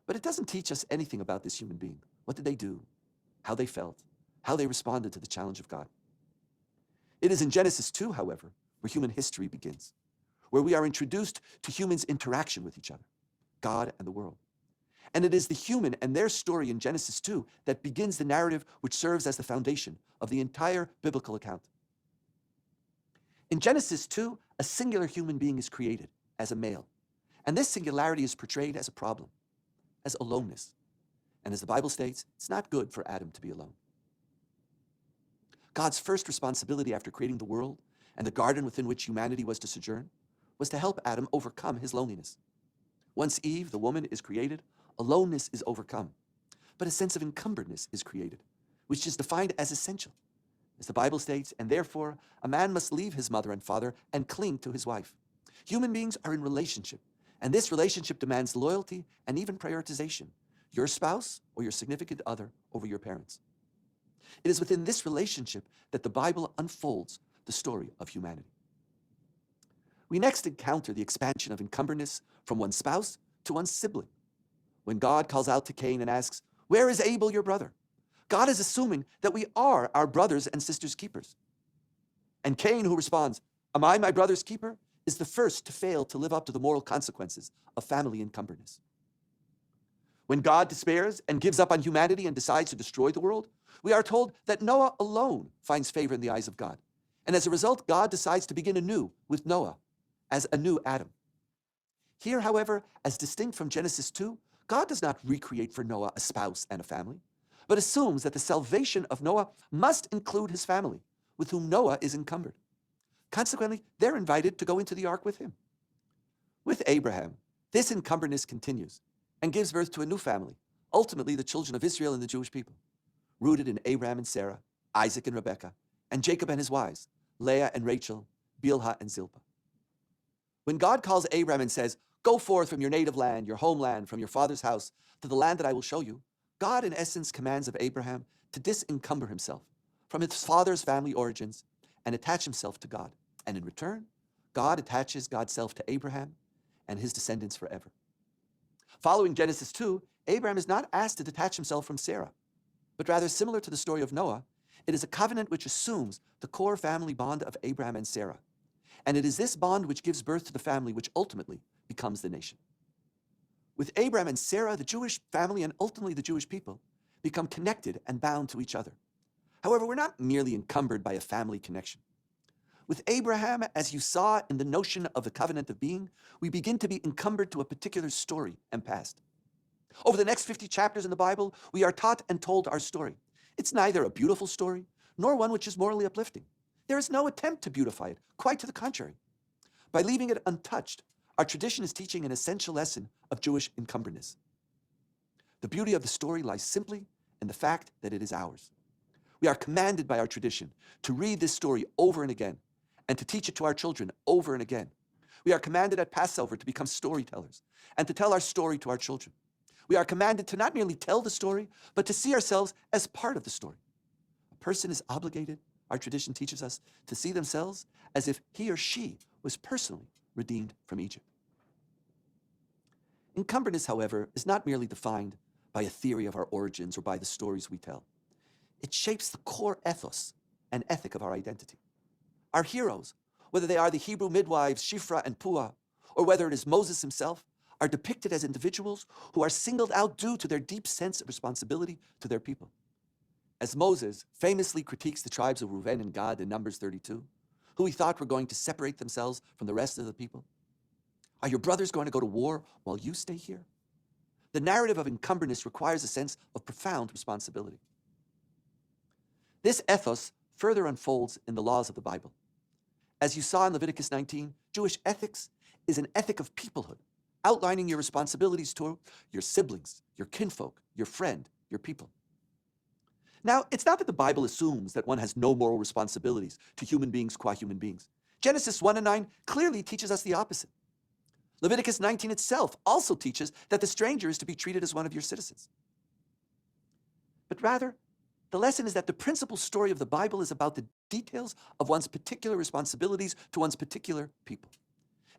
But it doesn't teach us anything about this human being. What did they do? How they felt? How they responded to the challenge of God? It is in Genesis 2, however, where human history begins, where we are introduced to humans' interaction with each other, God and the world. And it is the human and their story in Genesis 2 that begins the narrative which serves as the foundation of the entire biblical account. In Genesis 2, a singular human being is created as a male, and this singularity is portrayed as a problem, as aloneness. And as the Bible states, it's not good for Adam to be alone. God's first responsibility after creating the world and the garden within which humanity was to sojourn was to help Adam overcome his loneliness. Once Eve, the woman, is created, aloneness is overcome, but a sense of encumberdness is created, which is defined as essential. As the Bible states, and therefore a man must leave his mother and father and cling to his wife. Human beings are in relationship, and this relationship demands loyalty and even prioritization, your spouse or your significant other over your parents. It is within this relationship that the Bible unfolds the story of humanity. We next encounter the expansion of encumberness from one spouse to one sibling. When God calls out to Cain and asks, "Where is Abel, your brother?" God is assuming that we are our brothers and sisters' keepers. And Cain, who responds, "Am I my brother's keeper?" is the first to fail to live up to the moral consequences of family encumberness. When God despairs and gives up on humanity and decides to destroy the world, we are told that Noah alone finds favor in the eyes of God. And as a result, God decides to begin anew with Noah as a new Adam. Here, however, as distinct from Genesis 2, God does not recreate for Noah a spouse and a family, but assumes that the salvation of Noah must include his family, with whom Noah is encumbered. Consequently, they're invited to go into the ark with him. With Abraham, this encumberness continues and gives birth to a new family, ultimately the children of Israel and the Jewish people, rooted in Abraham and Sarah, Isaac and Rebekah, and Jacob and his wives, Leah and Rachel, Bilhah and Zilpah. When God calls Abraham and says, "Go forth from your native land, your homeland, from your father's house, to the land that I will show you," God in essence commands of Abraham to disencumber himself from his father's family origins and attach himself to God. And in return, God attaches God's self to Abraham and his descendants forever. Following Genesis 2, Abraham is not asked to detach himself from Sarah, but rather, similar to the story of Noah, it is a covenant which assumes the core family bond of Abraham and Sarah. And it is this bond which gives birth to the family which ultimately becomes the nation. With Abraham and Sarah, the Jewish family and ultimately the Jewish people become connected and bound to each other. However, we're not merely encumbered by a family connection. With Abraham, as you saw in the notion of the covenant of being, we begin to be encumbered to a particular story and past. Over the next 50 chapters in the Bible, we are taught and told our story. It's neither a beautiful story nor one which is morally uplifting. There is no attempt to beautify it, quite to the contrary. By leaving it untouched, our tradition is teaching an essential lesson of Jewish encumberedness. The beauty of the story lies simply in the fact that it is ours. We are commanded by our tradition to read this story over and again and to teach it to our children over and again. We are commanded at Passover to become storytellers and to tell our story to our children. We are commanded to not merely tell the story, but to see ourselves as part of the story. A person is obligated, our tradition teaches us, to see themselves as if he or she was personally redeemed from Egypt. Encumberedness, however, is not merely defined by a theory of our origins or by the stories we tell. It shapes the core ethos and ethic of our identity. Our heroes, whether they are the Hebrew midwives Shifra and Puah, or whether it is Moses himself, are depicted as individuals who are singled out due to their deep sense of responsibility to their people. As Moses famously critiques the tribes of Reuven and Gad in Numbers 32, who he thought were going to separate themselves from the rest of the people, "Are your brothers going to go to war while you stay here?" The narrative of encumberedness requires a sense of profound responsibility. This ethos further unfolds in the laws of the Bible. As you saw in Leviticus 19, Jewish ethics is an ethic of peoplehood, outlining your responsibilities to your siblings, your kinfolk, your friend, your people. Now, it's not that the Bible assumes that one has no moral responsibilities to human beings qua human beings. Genesis 1 and 9 clearly teaches us the opposite. Leviticus 19 itself also teaches that the stranger is to be treated as one of your citizens. But rather, the lesson is that the principal story of the Bible is about the details of one's particular responsibilities to one's particular people.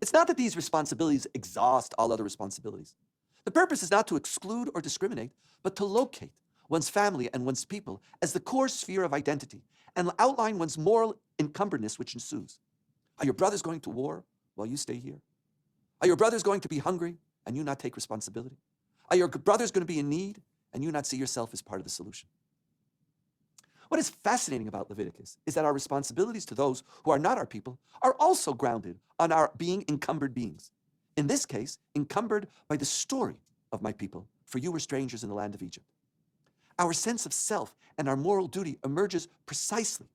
It's not that these responsibilities exhaust all other responsibilities. The purpose is not to exclude or discriminate, but to locate one's family and one's people as the core sphere of identity and outline one's moral encumberedness which ensues. Are your brothers going to war while you stay here? Are your brothers going to be hungry and you not take responsibility? Are your brothers going to be in need and you not see yourself as part of the solution? What is fascinating about Leviticus is that our responsibilities to those who are not our people are also grounded on our being encumbered beings. In this case, encumbered by the story of my people, for you were strangers in the land of Egypt. Our sense of self and our moral duty emerges precisely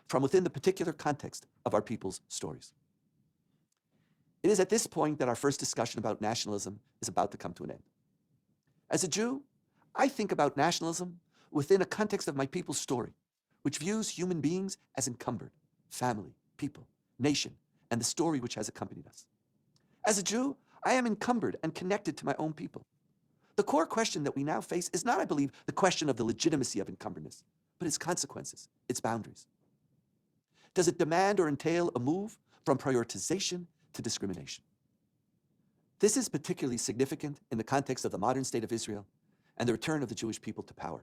from within the particular context of our people's stories. It is at this point that our first discussion about nationalism is about to come to an end. As a Jew, I think about nationalism within a context of my people's story, which views human beings as encumbered, family, people, nation, and the story which has accompanied us. As a Jew, I am encumbered and connected to my own people. The core question that we now face is not, I believe, the question of the legitimacy of encumberedness, but its consequences, its boundaries. Does it demand or entail a move from prioritization to discrimination? This is particularly significant in the context of the modern state of Israel and the return of the Jewish people to power.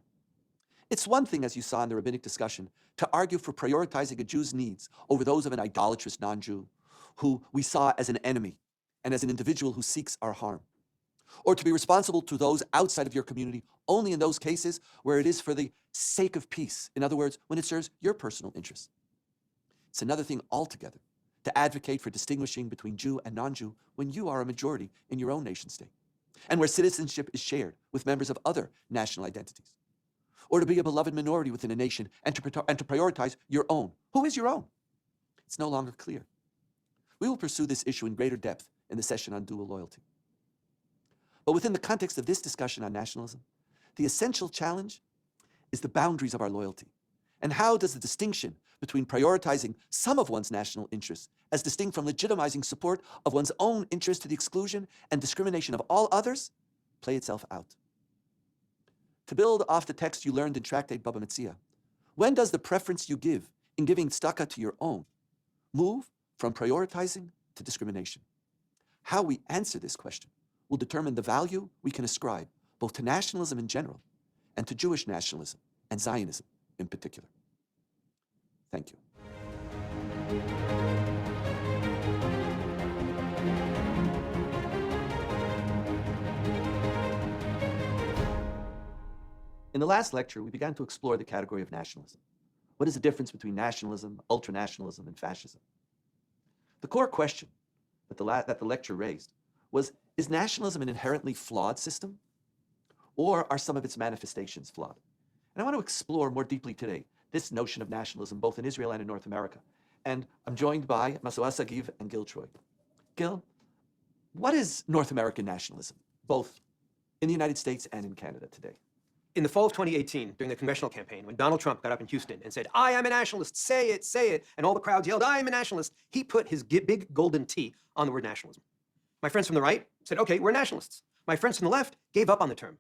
It's one thing, as you saw in the rabbinic discussion, to argue for prioritizing a Jew's needs over those of an idolatrous non-Jew, who we saw as an enemy and as an individual who seeks our harm, or to be responsible to those outside of your community only in those cases where it is for the sake of peace. In other words, when it serves your personal interests. It's another thing altogether to advocate for distinguishing between Jew and non-Jew when you are a majority in your own nation state, and where citizenship is shared with members of other national identities, or to be a beloved minority within a nation and to prioritize your own. Who is your own? It's no longer clear. We will pursue this issue in greater depth in the session on dual loyalty. But within the context of this discussion on nationalism, The essential challenge is the boundaries of our loyalty. And how does the distinction between prioritizing some of one's national interests as distinct from legitimizing support of one's own interests to the exclusion and discrimination of all others play itself out? To build off the text you learned in Tractate Baba Metzia, when does the preference you give in giving tzedakah to your own move from prioritizing to discrimination? How we answer this question will determine the value we can ascribe both to nationalism in general and to Jewish nationalism and Zionism in particular. Thank you. In the last lecture, we began to explore the category of nationalism. What is the difference between nationalism, ultranationalism, and fascism? The core question that the lecture raised was, is nationalism an inherently flawed system? Or are some of its manifestations flawed? And I want to explore more deeply today this notion of nationalism, both in Israel and in North America. And I'm joined by Masoua Sagiv and Gil Troy. Gil, what is North American nationalism, both in the United States and in Canada today? In the fall of 2018, during the congressional campaign, when Donald Trump got up in Houston and said, "I am a nationalist, say it," and all the crowds yelled, "I am a nationalist," he put his big golden T on the word nationalism. My friends from the right said, "Okay, we're nationalists." My friends from the left gave up on the term.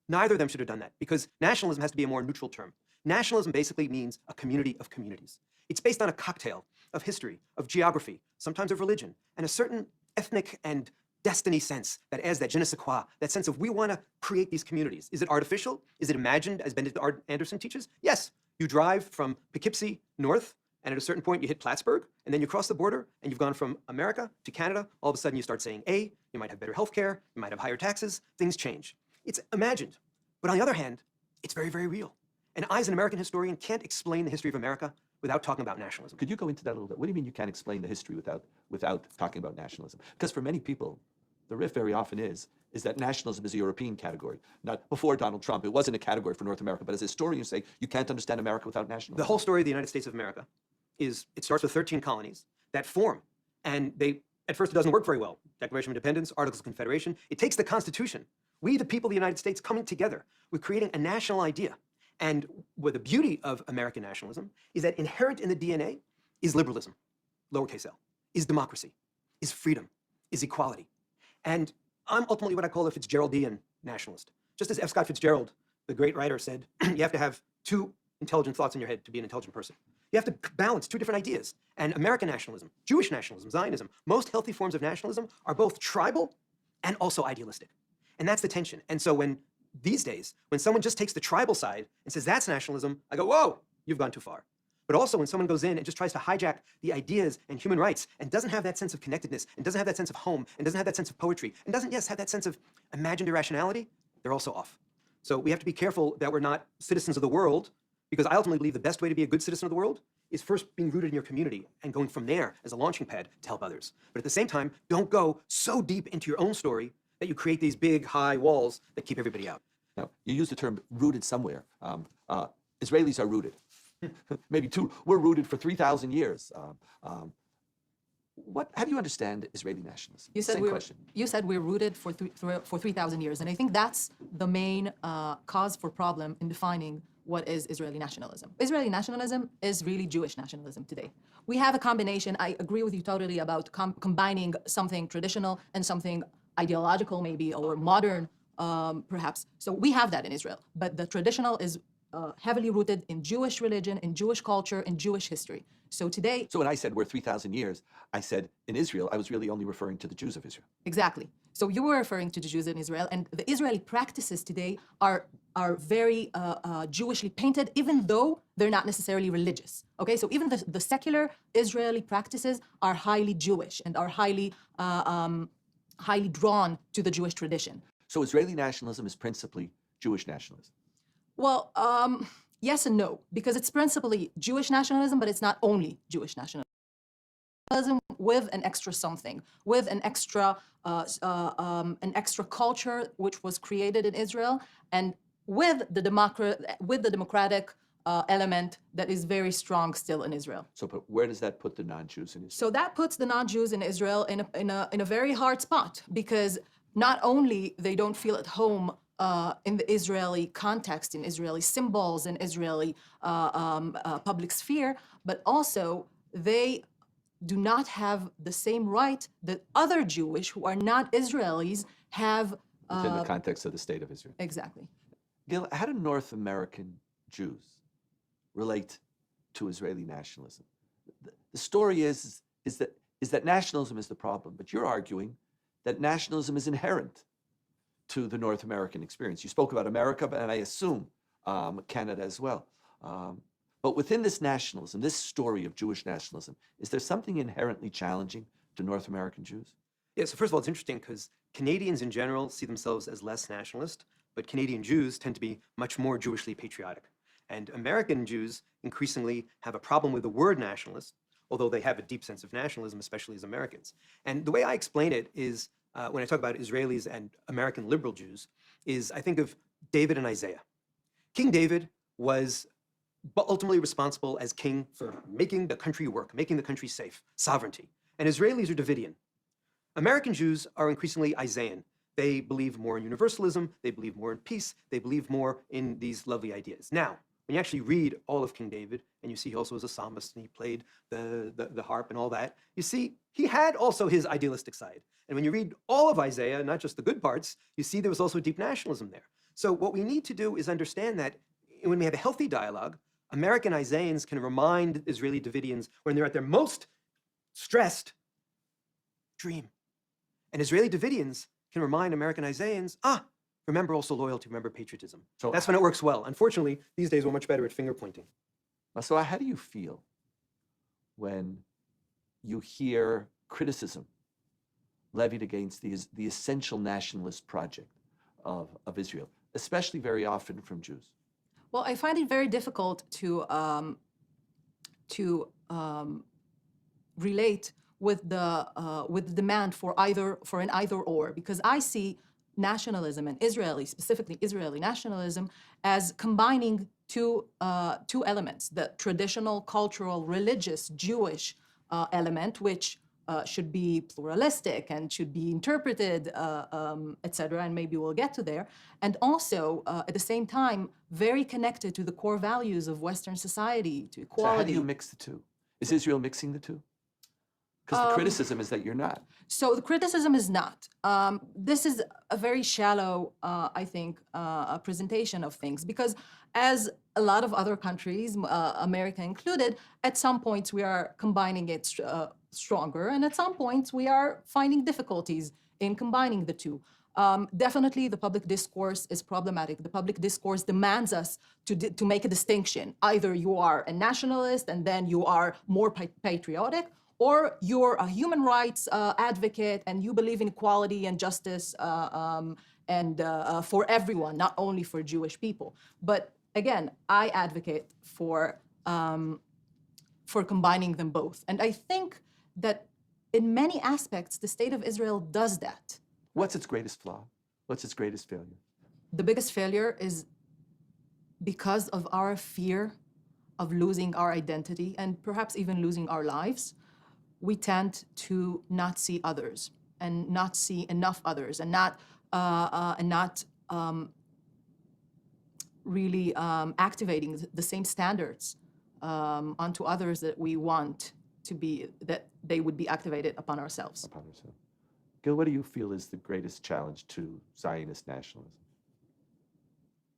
Neither of them should have done that, because nationalism has to be a more neutral term. Nationalism basically means a community of communities. It's based on a cocktail of history, of geography, sometimes of religion, and a certain ethnic and destiny sense that adds that je ne sais quoi, that sense of we want to create these communities. Is it artificial? Is it imagined, as Benedict Anderson teaches? Yes. You drive from Poughkeepsie north, and at a certain point you hit Plattsburgh, and then you cross the border, and you've gone from America to Canada. All of a sudden you start saying A, you might have better healthcare, you might have higher taxes, things change. It's imagined. But on the other hand, it's very, very real. And I, as an American historian, can't explain the history of America without talking about nationalism. Could you go into that a little bit? What do you mean you can't explain the history without talking about nationalism? Because for many people, the riff very often is that nationalism is a European category. Not before Donald Trump, it wasn't a category for North America, but as historians say, you can't understand America without nationalism. The whole story of the United States of America is, it starts with 13 colonies that form, and at first it doesn't work very well. Declaration of Independence, Articles of Confederation. It takes the Constitution. We, the people of the United States, coming together, we're creating a national idea. And what the beauty of American nationalism is that inherent in the DNA is liberalism, lowercase l, is democracy, is freedom, is equality. And I'm ultimately what I call a Fitzgeraldian nationalist. Just as F. Scott Fitzgerald, the great writer, said, you have to have two intelligent thoughts in your head to be an intelligent person. You have to balance two different ideas. And American nationalism, Jewish nationalism, Zionism, most healthy forms of nationalism are both tribal and also idealistic. And that's the tension. And so these days, when someone just takes the tribal side and says that's nationalism, I go, whoa, you've gone too far. But also when someone goes in and just tries to hijack the ideas and human rights and doesn't have that sense of connectedness and doesn't have that sense of home and doesn't have that sense of poetry and doesn't, yes, have that sense of imagined irrationality, they're also off. So we have to be careful that we're not citizens of the world, because I ultimately believe the best way to be a good citizen of the world is first being rooted in your community and going from there as a launching pad to help others. But at the same time, don't go so deep into your own story that you create these big, high walls that keep everybody out. Now, you use the term rooted somewhere. Israelis are rooted. Maybe we're rooted for 3,000 years. How do you understand Israeli nationalism? You said we're rooted for 3,000 years. And I think that's the main cause for problem in defining what is Israeli nationalism. Israeli nationalism is really Jewish nationalism today. We have a combination. I agree with you totally about combining something traditional and something ideological maybe, or modern perhaps. So we have that in Israel. But the traditional is heavily rooted in Jewish religion, in Jewish culture, in Jewish history. So today... So when I said we're 3,000 years, I said in Israel, I was really only referring to the Jews of Israel. Exactly. So you were referring to the Jews in Israel, and the Israeli practices today are very Jewishly painted, even though they're not necessarily religious. Okay, so even the secular Israeli practices are highly Jewish and are highly drawn to the Jewish tradition. So Israeli nationalism is principally Jewish nationalism. Well, yes and no, because it's principally Jewish nationalism, but it's not only Jewish nationalism. With an extra something, with an extra culture which was created in Israel, and with the democratic element that is very strong still in Israel. So, but where does that put the non-Jews in Israel? So that puts the non-Jews in Israel in a very hard spot, because not only they don't feel at home in the Israeli context, in Israeli symbols, in Israeli public sphere, but also they do not have the same right that other Jewish who are not Israelis have. Within the context of the state of Israel. Exactly. Gil, how do North American Jews relate to Israeli nationalism? The story is that nationalism is the problem, but you're arguing that nationalism is inherent to the North American experience. You spoke about America, and I assume Canada as well. But within this nationalism, this story of Jewish nationalism, is there something inherently challenging to North American Jews? Yeah, so first of all, it's interesting because Canadians in general see themselves as less nationalist, but Canadian Jews tend to be much more Jewishly patriotic. And American Jews increasingly have a problem with the word nationalist, although they have a deep sense of nationalism, especially as Americans. And the way I explain it is, when I talk about Israelis and American liberal Jews, is I think of David and Isaiah. King David was ultimately responsible as king for making the country work, making the country safe, sovereignty. And Israelis are Davidian. American Jews are increasingly Isaiah. They believe more in universalism, they believe more in peace, they believe more in these lovely ideas. Now, when you actually read all of King David, and you see he also was a psalmist and he played the harp and all that, you see he had also his idealistic side. And when you read all of Isaiah, not just the good parts, you see there was also deep nationalism there. So what we need to do is understand that when we have a healthy dialogue, American Isaians can remind Israeli Davidians when they're at their most stressed, dream. And Israeli Davidians can remind American Isaians, remember also loyalty, remember patriotism. So that's when it works well. Unfortunately, these days we're much better at finger pointing. So how do you feel when you hear criticism levied against the essential nationalist project of Israel, especially very often from Jews? Well, I find it very difficult to relate with the demand for an either or, because I see nationalism and specifically Israeli nationalism, as combining two elements: the traditional, cultural, religious, Jewish element, which should be pluralistic and should be interpreted, etc. And maybe we'll get to there. And also, at the same time, very connected to the core values of Western society, to equality. So how do you mix the two? Is Israel mixing the two? Because the criticism is that you're not. So the criticism is not. This is a very shallow, I think, presentation of things, because as a lot of other countries, America included, at some points we are combining it stronger, and at some points we are finding difficulties in combining the two. Definitely the public discourse is problematic. The public discourse demands us to make a distinction. Either you are a nationalist and then you are more patriotic, or you're a human rights advocate and you believe in equality and justice and for everyone, not only for Jewish people. But again, I advocate for combining them both. And I think that in many aspects, the state of Israel does that. What's its greatest flaw? What's its greatest failure? The biggest failure is because of our fear of losing our identity and perhaps even losing our lives. We tend to not see others and not see enough others and not really activating the same standards onto others that we want to be, that they would be activated upon ourselves. Gil, what do you feel is the greatest challenge to Zionist nationalism?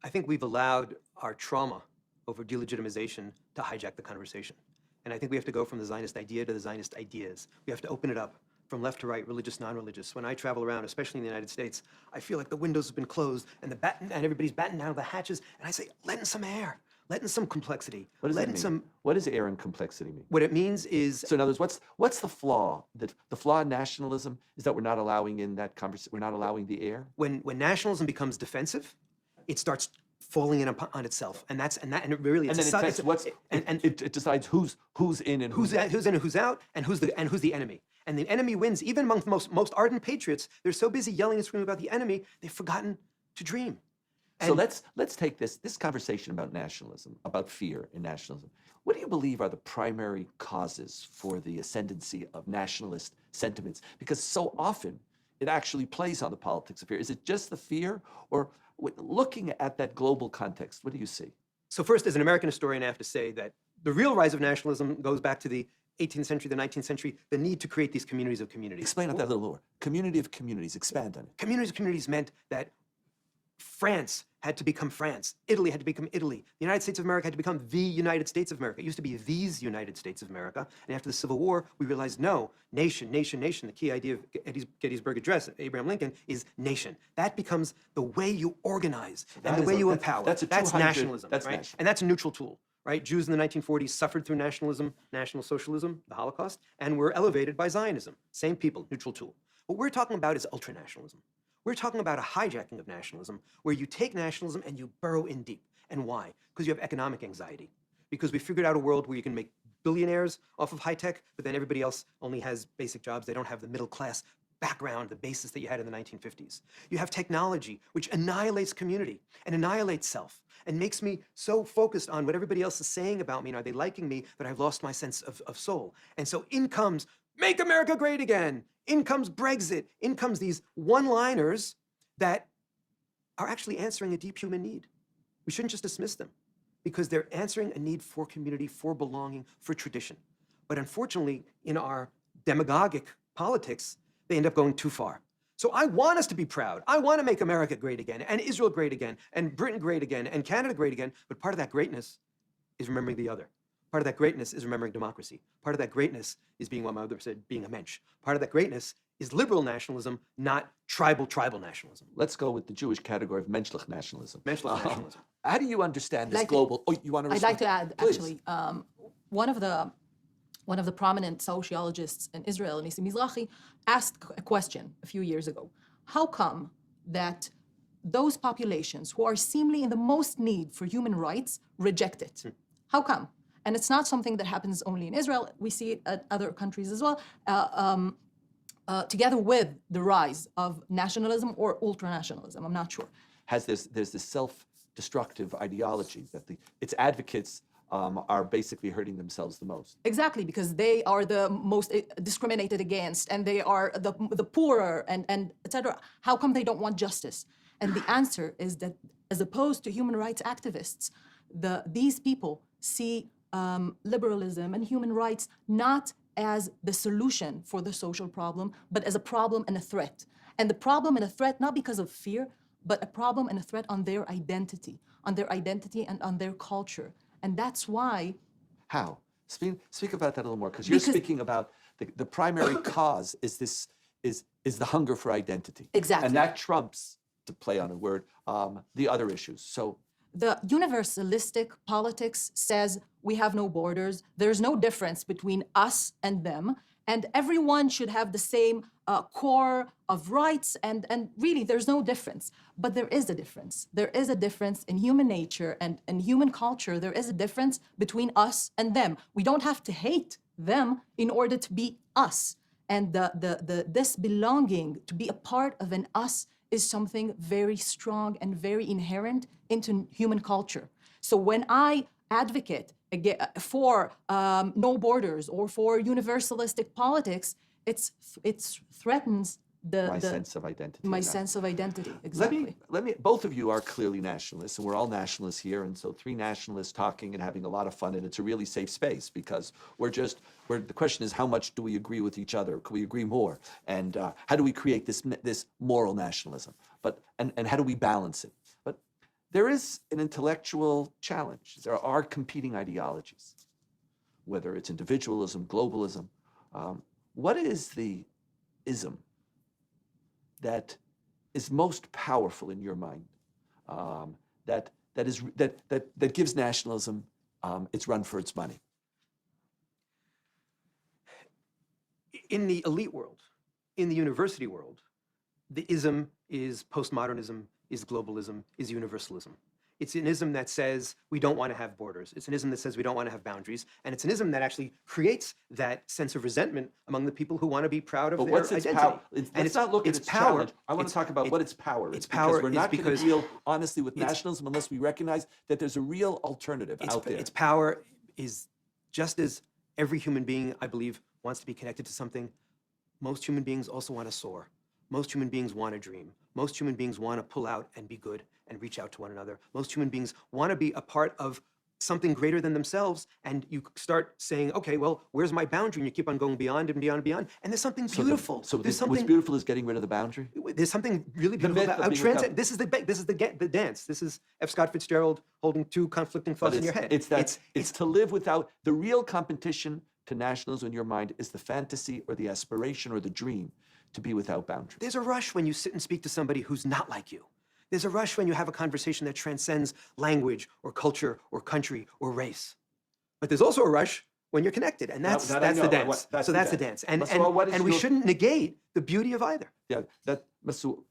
I think we've allowed our trauma over delegitimization to hijack the conversation. And I think we have to go from the Zionist idea to the Zionist ideas. We have to open it up from left to right, religious, non-religious. When I travel around, especially in the United States, I feel like the windows have been closed and everybody's battened down the hatches. And I say, let in some air, let in some complexity. What does that mean? What does air and complexity mean? What it means is... So in other words, what's the flaw? The flaw in nationalism is that we're not allowing in that conversation, we're not allowing the air? When nationalism becomes defensive, it starts falling in on itself, and it really. And then it decides who's in and who's in and who's out, and who's the enemy. And the enemy wins. Even among the most ardent patriots, they're so busy yelling and screaming about the enemy, they've forgotten to dream. And so let's take this conversation about nationalism, about fear in nationalism. What do you believe are the primary causes for the ascendancy of nationalist sentiments? Because so often it actually plays on the politics of fear. Is it just the fear, or looking at that global context, what do you see? So first, as an American historian, I have to say that the real rise of nationalism goes back to the 18th century, the 19th century, the need to create these communities of communities. Explain that a little more. Community of communities, expand on it. Communities of communities meant that France had to become France. Italy had to become Italy. The United States of America had to become the United States of America. It used to be these United States of America. And after the Civil War, we realized, no, nation, nation, nation. The key idea of Gettysburg Address, Abraham Lincoln, is nation. That becomes the way you organize and the way you empower. That's nationalism, that's right? national. And that's a neutral tool, right? Jews in the 1940s suffered through nationalism, National Socialism, the Holocaust, and were elevated by Zionism. Same people, neutral tool. What we're talking about is ultranationalism. We're talking about a hijacking of nationalism where you take nationalism and you burrow in deep. And why? Because you have economic anxiety. Because we figured out a world where you can make billionaires off of high tech, but then everybody else only has basic jobs. They don't have the middle class background, the basis that you had in the 1950s. You have technology, which annihilates community and annihilates self and makes me so focused on what everybody else is saying about me and are they liking me that I've lost my sense of soul. And so in comes, make America great again. In comes Brexit. In comes these one-liners that are actually answering a deep human need. We shouldn't just dismiss them because they're answering a need for community, for belonging, for tradition. But unfortunately, in our demagogic politics, they end up going too far. So I want us to be proud. I want to make America great again, and Israel great again, and Britain great again, and Canada great again. But part of that greatness is remembering the other. Part of that greatness is remembering democracy. Part of that greatness is being what my mother said, being a mensch. Part of that greatness is liberal nationalism, not tribal nationalism. Let's go with the Jewish category of menschlich nationalism. Menschlich nationalism. How do you understand this Like- global? Oh, you want to? I'd like to add, Please. actually, one of the prominent sociologists in Israel, Nissim Mizrahi, asked a question a few years ago. How come that those populations who are seemingly in the most need for human rights reject it? How come? And it's not something that happens only in Israel. We see it at other countries as well, together with the rise of nationalism or ultranationalism. I'm not sure. There's this self-destructive ideology that its advocates are basically hurting themselves the most. Exactly, because they are the most discriminated against, and they are the poorer, and et cetera. How come they don't want justice? And the answer is that, as opposed to human rights activists, these people see liberalism and human rights not as the solution for the social problem, but as a problem and a threat. And the problem and a threat, not because of fear, but a problem and a threat on their identity and on their culture. And that's why. How? Speak about that a little more, because you're speaking about the primary cause is the hunger for identity. Exactly. And that trumps, to play on a word, the other issues. So the universalistic politics says we have no borders, there's no difference between us and them, and everyone should have the same core of rights, and really there's no difference. But there is a difference. There is a difference in human nature and human culture. There is a difference between us and them. We don't have to hate them in order to be us. And this belonging, to be a part of an us, is something very strong and very inherent into human culture. So when I advocate for no borders or for universalistic politics, it threatens my sense of identity. My sense of identity, exactly. Let me. Both of you are clearly nationalists, and we're all nationalists here. And so, three nationalists talking and having a lot of fun, and it's a really safe space because the question is, how much do we agree with each other? Can we agree more? And how do we create this moral nationalism? And how do we balance it? But there is an intellectual challenge. There are competing ideologies, whether it's individualism, globalism. What is the ism that is most powerful in your mind, that gives nationalism its run for its money? In the elite world, in the university world, the ism is postmodernism, is globalism, is universalism. It's an ism that says we don't want to have borders. It's an ism that says we don't want to have boundaries. And it's an ism that actually creates that sense of resentment among the people who want to be proud of their identity. Power? Let's not look at its power. Challenge. I want to talk about what its power is. Its power because we're not going to deal honestly with it's- nationalism unless we recognize that there's a real alternative out there. Its power is just as every human being, I believe, wants to be connected to something. Most human beings also want to soar. Most human beings want to dream. most human beings want to pull out and be good and reach out to one another. Most human beings want to be a part of something greater than themselves, and you start saying, okay, well, where's my boundary? And you keep on going beyond and beyond and beyond, and there's something beautiful. So there's what's beautiful is getting rid of the boundary? There's something really beautiful myth about of being transcend. without- This is the dance. This is F. Scott Fitzgerald holding two conflicting thoughts in your head. It's to live without the real competition to nationalism in your mind is the fantasy or the aspiration or the dream to be without boundaries. There's a rush when you sit and speak to somebody who's not like you. There's a rush when you have a conversation that transcends language or culture or country or race. But there's also a rush when you're connected, and that's that I the know. dance. That's So the that's the dance. dance. And we your- shouldn't negate the beauty of either. Yeah,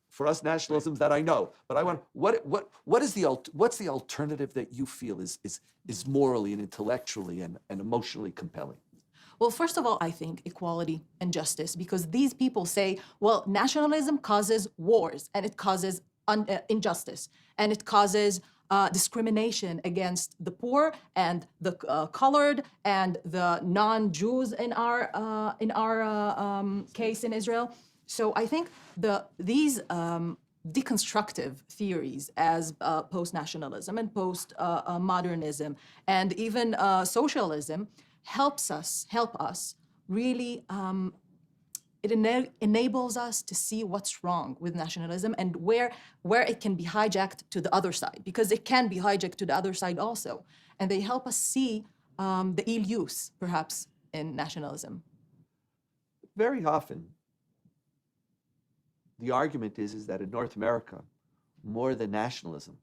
for us nationalisms that I know, but I want what's the alternative that you feel is morally and intellectually and emotionally compelling? Well, first of all, I think equality and justice, because these people say, well, nationalism causes wars and it causes injustice and it causes discrimination against the poor and the colored and the non-Jews in our case in Israel. So I think these deconstructive theories as post-nationalism and post-modernism and even socialism help us really, it enables us to see what's wrong with nationalism and where it can be hijacked to the other side, because it can be hijacked to the other side also. And they help us see the ill use, perhaps, in nationalism. Very often, the argument is that in North America, more than nationalism,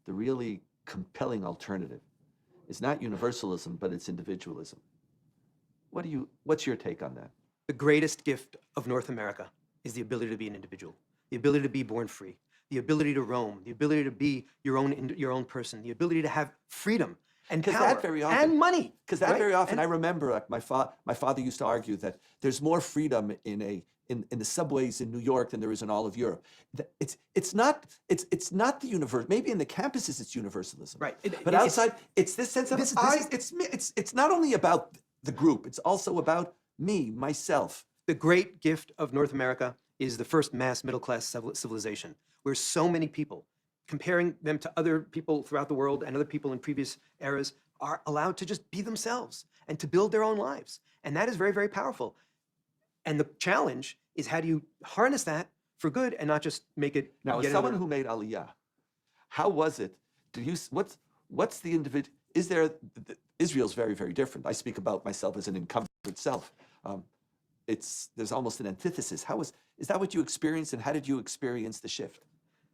the really compelling alternative is not universalism, but it's individualism. What's your take on that? The greatest gift of North America is the ability to be an individual, the ability to be born free, the ability to roam, the ability to be your own person, the ability to have freedom and power and money. Because that right? very often, I remember like my father used to argue that there's more freedom in the subways in New York than there is in all of Europe. It's not the universe. Maybe in the campuses it's universalism, Right. But outside, it's this sense of it's not only about the group. It's also about me, myself. The great gift of North America is the first mass middle-class civilization, where so many people, comparing them to other people throughout the world and other people in previous eras, are allowed to just be themselves and to build their own lives. And that is very, very powerful. And the challenge is, how do you harness that for good and not just make it... Now, as someone who made Aliyah, how was it? What's the individual... Israel's very, very different. I speak about myself as an incumbent self. There's almost an antithesis. Is that what you experienced, and how did you experience the shift?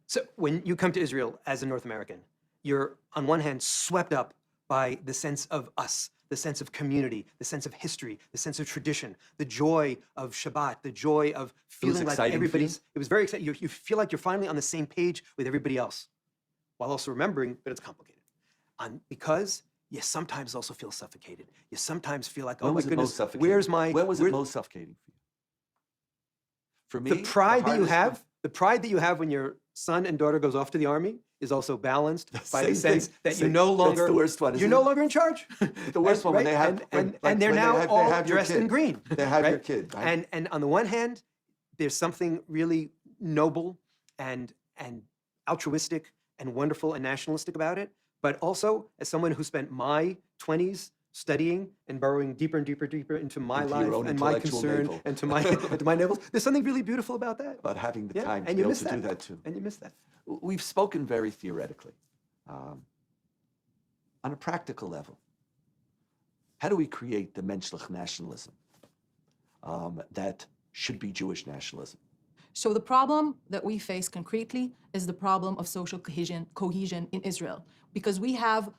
So when you come to Israel as a North American, you're on one hand swept up by the sense of us, the sense of community, the sense of history, the sense of tradition, the joy of Shabbat, the joy of feeling like everybody's... It was very exciting. You feel like you're finally on the same page with everybody else, while also remembering that it's complicated. Because you sometimes also feel suffocated. You sometimes feel like, oh my goodness, where's my... When was it most suffocating for you? For me, the pride that you have when your son and daughter goes off to the army is also balanced by the sense that you no longer... That's the worst one, You're no longer in charge. The worst one when they have... And they're now all dressed in green. They have your kid. Right? And on the one hand, there's something really noble and altruistic and wonderful and nationalistic about it. But also, as someone who spent my 20s studying and burrowing deeper and deeper into my life and my concern and to my navels, there's something really beautiful about that. About having the time to be able to do that too. And you miss that. We've spoken very theoretically. On a practical level, how do we create Dimensionless nationalism that should be Jewish nationalism? So the problem that we face concretely is the problem of social cohesion in Israel, because we have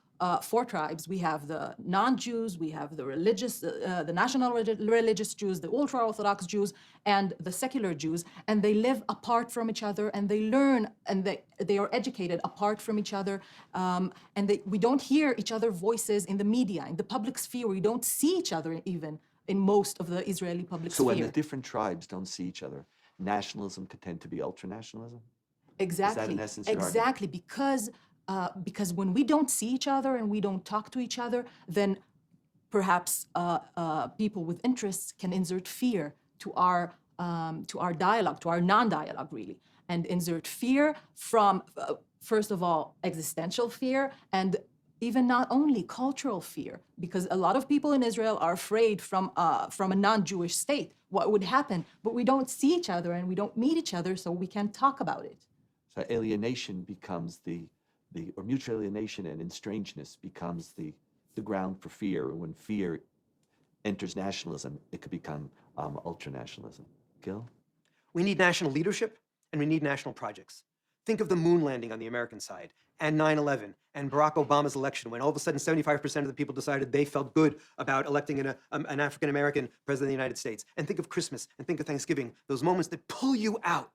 4 tribes. We have the non-Jews, we have the religious, the national religious Jews, the ultra-Orthodox Jews, and the secular Jews, and they live apart from each other, and they learn, and they are educated apart from each other, and we don't hear each other's voices in the media, in the public sphere. We don't see each other even in most of the Israeli public sphere. So when the different tribes don't see each other, nationalism could tend to be ultranationalism? Exactly. Is that in essence your exactly, because when we don't see each other and we don't talk to each other, then perhaps people with interests can insert fear to our dialogue, to our non-dialogue, really. and insert fear from, first of all, existential fear, and even not only cultural fear, because a lot of people in Israel are afraid from a non-Jewish state, what would happen, but we don't see each other and we don't meet each other, so we can't talk about it. So alienation becomes or mutual alienation and estrangeness becomes the ground for fear. And when fear enters nationalism, it could become ultranationalism. Gil? We need national leadership and we need national projects. Think of the moon landing on the American side and 9/11 and Barack Obama's election, when all of a sudden 75% of the people decided they felt good about electing an African-American president of the United States. And think of Christmas and think of Thanksgiving, those moments that pull you out,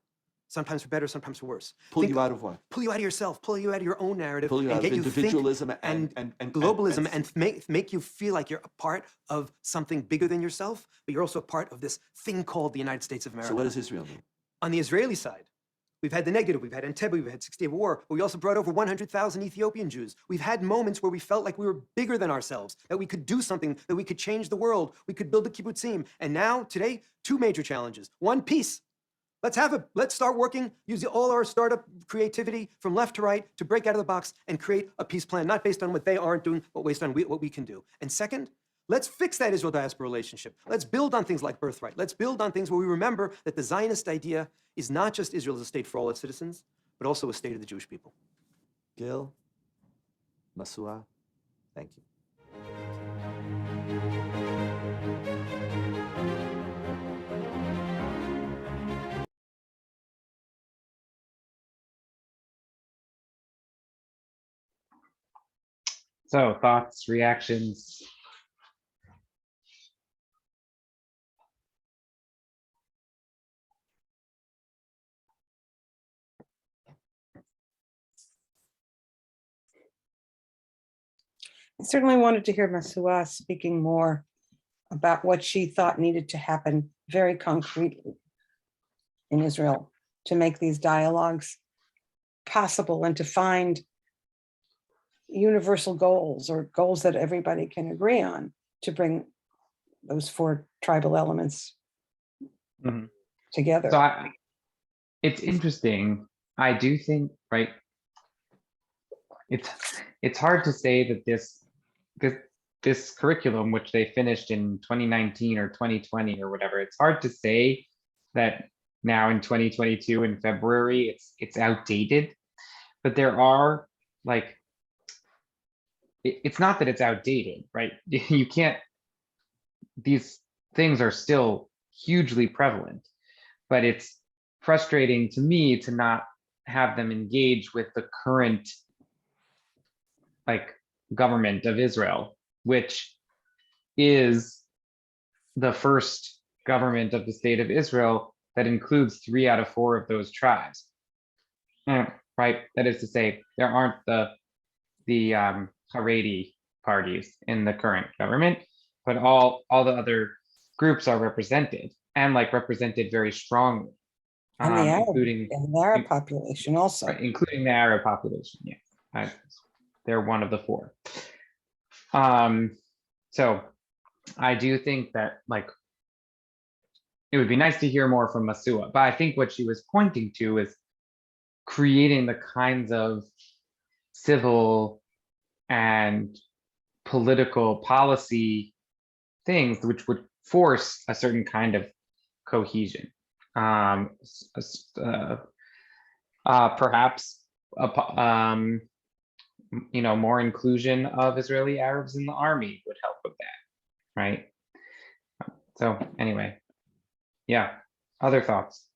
sometimes for better, sometimes for worse. Pull you out of what? Pull you out of yourself, pull you out of your own narrative, Pull you and out of get you individualism think and globalism, and make you feel like you're a part of something bigger than yourself, but you're also a part of this thing called the United States of America. So what does Israel mean? On the Israeli side, we've had the negative. We've had Entebbe. We've had 6 Days of War. But we also brought over 100,000 Ethiopian Jews. We've had moments where we felt like we were bigger than ourselves, that we could do something, that we could change the world. We could build the kibbutzim. And now, today, 2 major challenges. One, peace. Let's start working, use all our startup creativity from left to right to break out of the box and create a peace plan, not based on what they aren't doing, but based on what we can do. And second, let's fix that Israel-diaspora relationship. Let's build on things like birthright. Let's build on things where we remember that the Zionist idea is not just Israel as a state for all its citizens, but also a state of the Jewish people. Gil? Masua? Thank you. So thoughts, reactions? I certainly wanted to hear Masua speaking more about what she thought needed to happen very concretely in Israel to make these dialogues possible and to find universal goals or goals that everybody can agree on to bring those 4 tribal elements together. So it's interesting. I do think, right, it's hard to say that this curriculum, which they finished in 2019 or 2020 or whatever, it's hard to say that now in 2022 in February it's outdated, but there are like, it's not that it's outdated, right? You can't, these things are still hugely prevalent, but it's frustrating to me to not have them engage with the current like government of Israel, which is the first government of the state of Israel that includes 3 out of 4 of those tribes. Right? That is to say, there aren't the Haredi parties in the current government, but all the other groups are represented and like represented very strongly, And the Arab, including and the Arab population also. right, including the Arab population. Yeah, they're one of the 4. So I do think that like it would be nice to hear more from Masua, but I think what she was pointing to is creating the kinds of civil and political policy things which would force a certain kind of cohesion. Perhaps more inclusion of Israeli Arabs in the army would help with that, right? So anyway, yeah, other thoughts?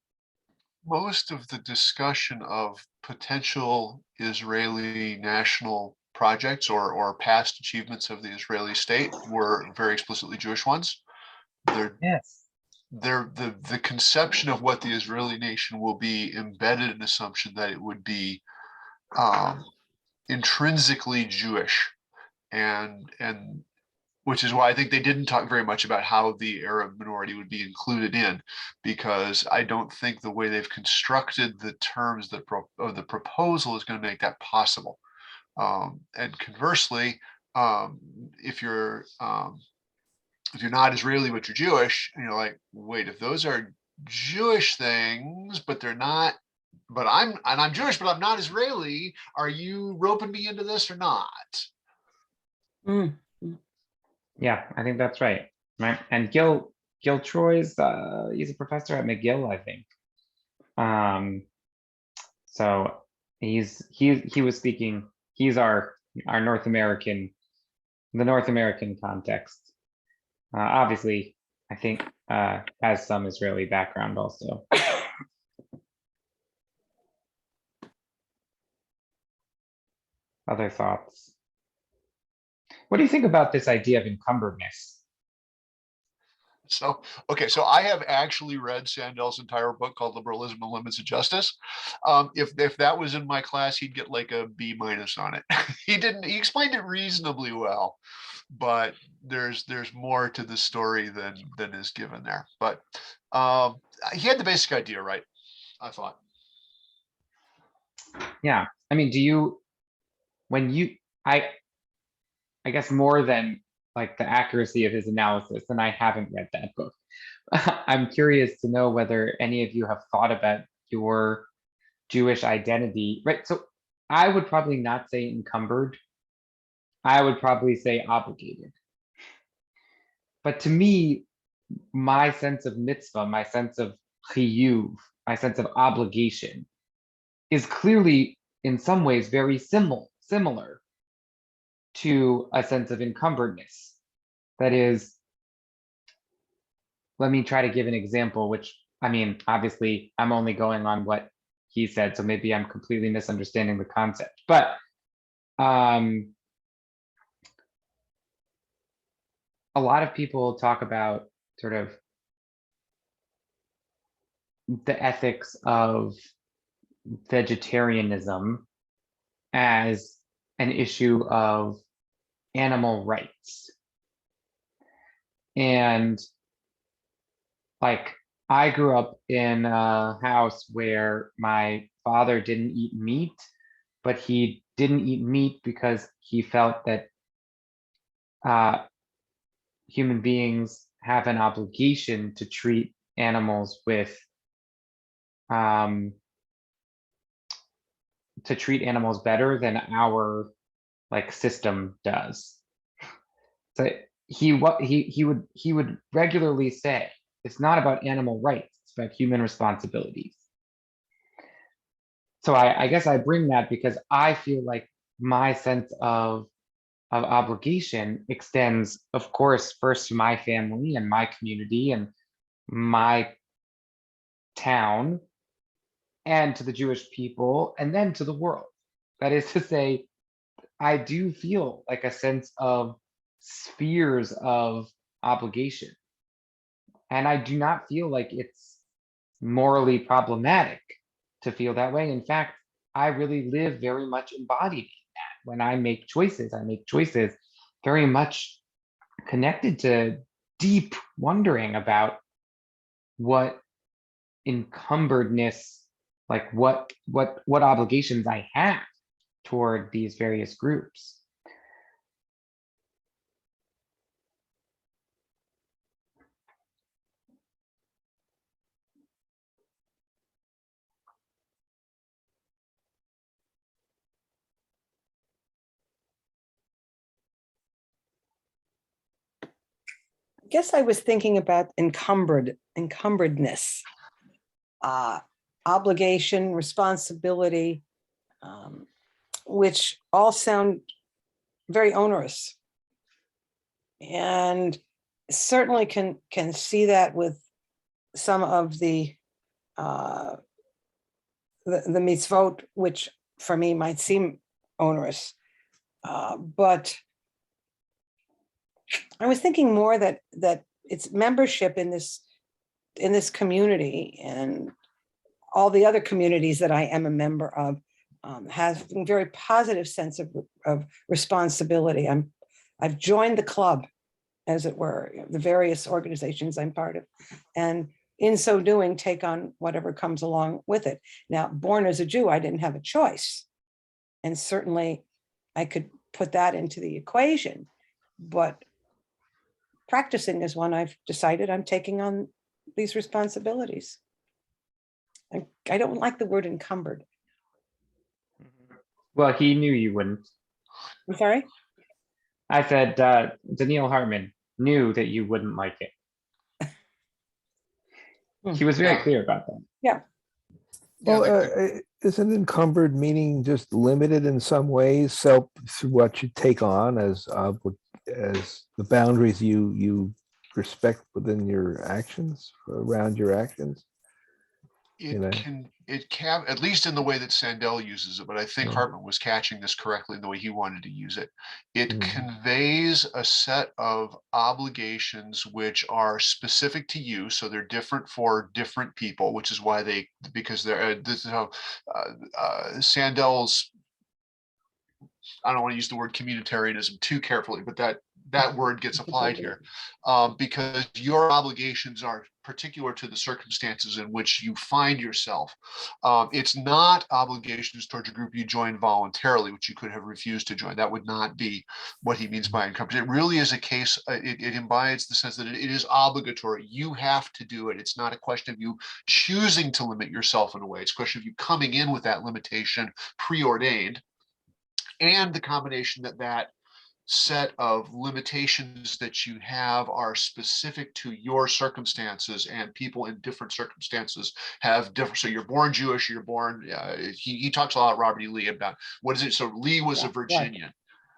Most of the discussion of potential Israeli national projects or past achievements of the Israeli state were very explicitly Jewish ones. Yes. The conception of what the Israeli nation will be embedded in assumption that it would be intrinsically Jewish, and which is why I think they didn't talk very much about how the Arab minority would be included in, because I don't think the way they've constructed the terms of the proposal is going to make that possible. And conversely, if you're not Israeli but you're Jewish, and you're like, wait, if those are Jewish things, but they're not but I'm Jewish, but I'm not Israeli. Are you roping me into this or not? Mm. Yeah, I think that's right. Right. And Gil Troy's he's a professor at McGill, I think. So he was speaking, he's our North American, the North American context. Obviously, I think has some Israeli background also. Other thoughts? What do you think about this idea of encumberedness? So, okay, so I have actually read Sandel's entire book called Liberalism and Limits of Justice. If that was in my class, he'd get like a B- on it. He explained it reasonably well, but there's more to the story than is given there. But he had the basic idea right, I thought. Yeah, I mean, I guess more than like the accuracy of his analysis, and I haven't read that book. I'm curious to know whether any of you have thought about your Jewish identity, right? So I would probably not say encumbered. I would probably say obligated. But to me, my sense of mitzvah, my sense of chiyuv, my sense of obligation is clearly in some ways very similar to a sense of encumberedness. That is, let me try to give an example, which, I mean, obviously I'm only going on what he said, so maybe I'm completely misunderstanding the concept. But a lot of people talk about sort of the ethics of vegetarianism as an issue of animal rights. And like, I grew up in a house where my father didn't eat meat, but he didn't eat meat because he felt that human beings have an obligation to treat animals with to treat animals better than our like system does. So he would regularly say, it's not about animal rights, it's about human responsibilities. So I guess I bring that because I feel like my sense of obligation extends, of course, first to my family and my community and my town, and to the Jewish people, and then to the world. That is to say, I do feel like a sense of spheres of obligation. And I do not feel like it's morally problematic to feel that way. In fact, I really live very much embodied in that. When I make choices very much connected to deep wondering about what encumberedness, like what obligations I have toward these various groups. I guess I was thinking about encumbredness, obligation, responsibility, which all sound very onerous. And certainly can see that with some of the mitzvot, which for me might seem onerous. But I was thinking more that it's membership in this community and all the other communities that I am a member of has a very positive sense of responsibility. I've joined the club, as it were, the various organizations I'm part of, and in so doing, take on whatever comes along with it. Now, born as a Jew, I didn't have a choice, and certainly I could put that into the equation, but practicing is one I've decided I'm taking on these responsibilities. I don't like the word encumbered. Well, he knew you wouldn't. I'm sorry? I said, Daniil Hartman knew that you wouldn't like it. He was very clear about that. Yeah. Well, isn't encumbered meaning just limited in some ways? So what you take on as the boundaries you respect within your actions, around your actions? It can, at least in the way that Sandel uses it, but I think Yeah. Hartman was catching this correctly in the way he wanted to use it. It Mhm. conveys a set of obligations which are specific to you, so they're different for different people, which is why because they're this is how Sandel's, I don't want to use the word communitarianism too carefully, but that word gets applied here, because your obligations are particular to the circumstances in which you find yourself. It's not obligations towards a group you join voluntarily, which you could have refused to join. That would not be what he means by encumbered. It really is a case, it embodies the sense that it is obligatory. You have to do it. It's not a question of you choosing to limit yourself in a way. It's a question of you coming in with that limitation preordained, and the combination that set of limitations that you have are specific to your circumstances, and people in different circumstances have different. So you're born Jewish, you're born, he talks a lot, Robert E. Lee, about what is it? So Lee was a Virginian.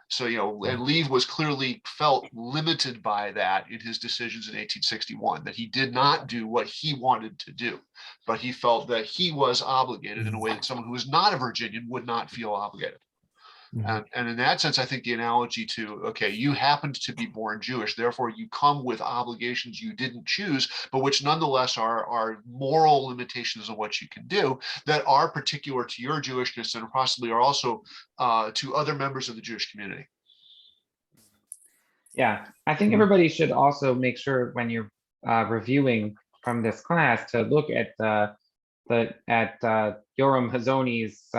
So, and Lee was clearly felt limited by that in his decisions in 1861, that he did not do what he wanted to do, but he felt that he was obligated in a way that someone who was not a Virginian would not feel obligated. And in that sense, I think the analogy to, okay, you happened to be born Jewish, therefore you come with obligations you didn't choose, but which nonetheless are moral limitations of what you can do that are particular to your Jewishness and possibly are also to other members of the Jewish community. Yeah, I think everybody should also make sure when you're reviewing from this class to look at Yoram Hazony's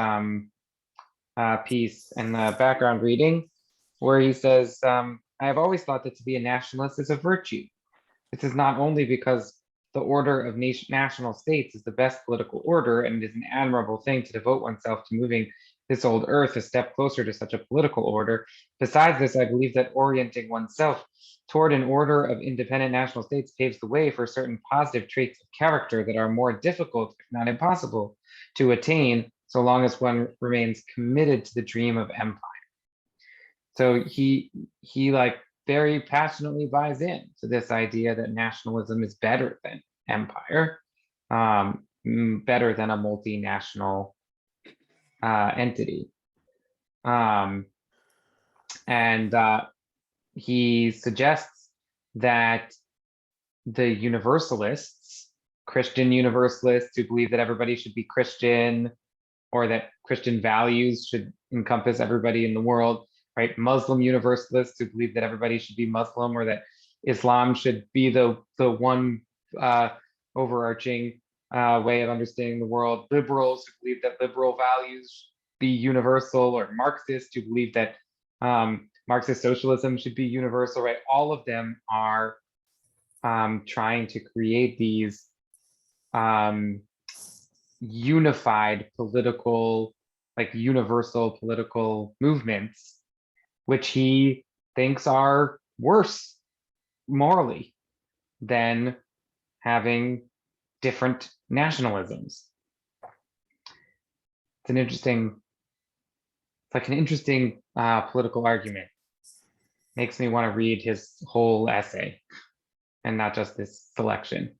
piece and the background reading, where he says, I have always thought that to be a nationalist is a virtue. This is not only because the order of national states is the best political order, and it is an admirable thing to devote oneself to moving this old earth a step closer to such a political order. Besides this, I believe that orienting oneself toward an order of independent national states paves the way for certain positive traits of character that are more difficult, if not impossible, to attain, so long as one remains committed to the dream of empire. So he like very passionately buys in to this idea that nationalism is better than empire, better than a multinational entity. And he suggests that the universalists, Christian universalists who believe that everybody should be Christian, or that Christian values should encompass everybody in the world, right? Muslim universalists who believe that everybody should be Muslim, or that Islam should be the one overarching way of understanding the world. Liberals who believe that liberal values be universal, or Marxists who believe that Marxist socialism should be universal, right? All of them are trying to create these unified political, like universal political movements, which he thinks are worse morally than having different nationalisms. It's an interesting, political argument. Makes me want to read his whole essay and not just this selection.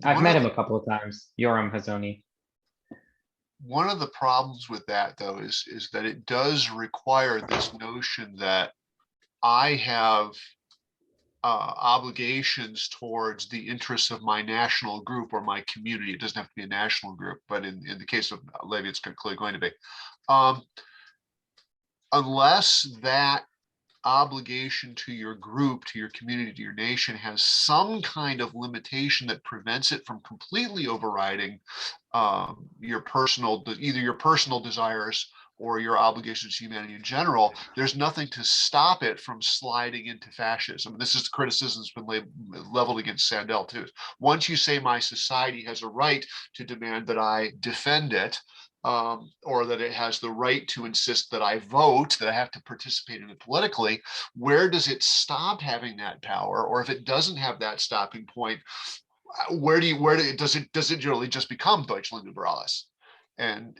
I've met him a couple of times, Yoram Hazony. One of the problems with that, though, is that it does require this notion that I have obligations towards the interests of my national group or my community. It doesn't have to be a national group, but in the case of Levy, it's clearly going to be. Unless that obligation to your group, to your community, to your nation has some kind of limitation that prevents it from completely overriding either your personal desires or your obligations to humanity in general, there's nothing to stop it from sliding into fascism. This is the criticism that's been leveled against Sandel too. Once you say my society has a right to demand that I defend it, or that it has the right to insist that I vote, that I have to participate in it politically, where does it stop having that power? Or if it doesn't have that stopping point, does it generally just become Deutschland über alles? And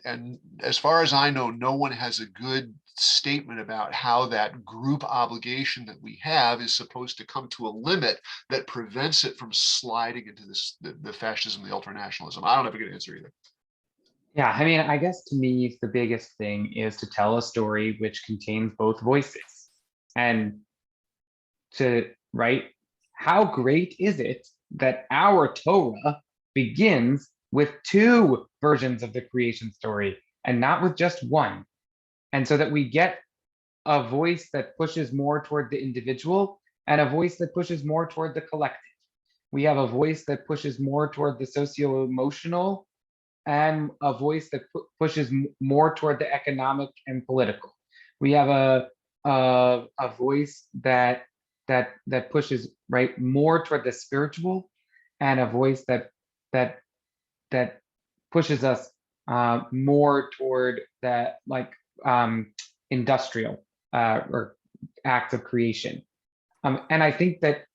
as far as I know, no one has a good statement about how that group obligation that we have is supposed to come to a limit that prevents it from sliding into the fascism, the ultranationalism. I don't have a good answer either. Yeah, I mean, I guess to me, the biggest thing is to tell a story which contains both voices. And right, how great is it that our Torah begins with two versions of the creation story and not with just one? And so that we get a voice that pushes more toward the individual and a voice that pushes more toward the collective. We have a voice that pushes more toward the socio-emotional and a voice that pushes more toward the economic and political. We have a voice that pushes right more toward the spiritual, and a voice that pushes us more toward that industrial or acts of creation. And I think that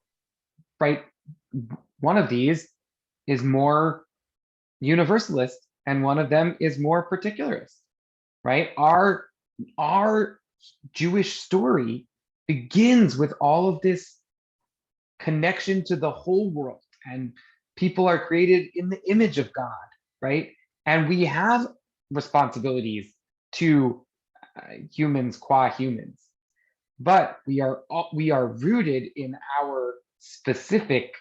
right, one of these is more universalist and one of them is more particularist, right? Our Jewish story begins with all of this connection to the whole world, and people are created in the image of God, right? And we have responsibilities to humans qua humans, but we are rooted in our specific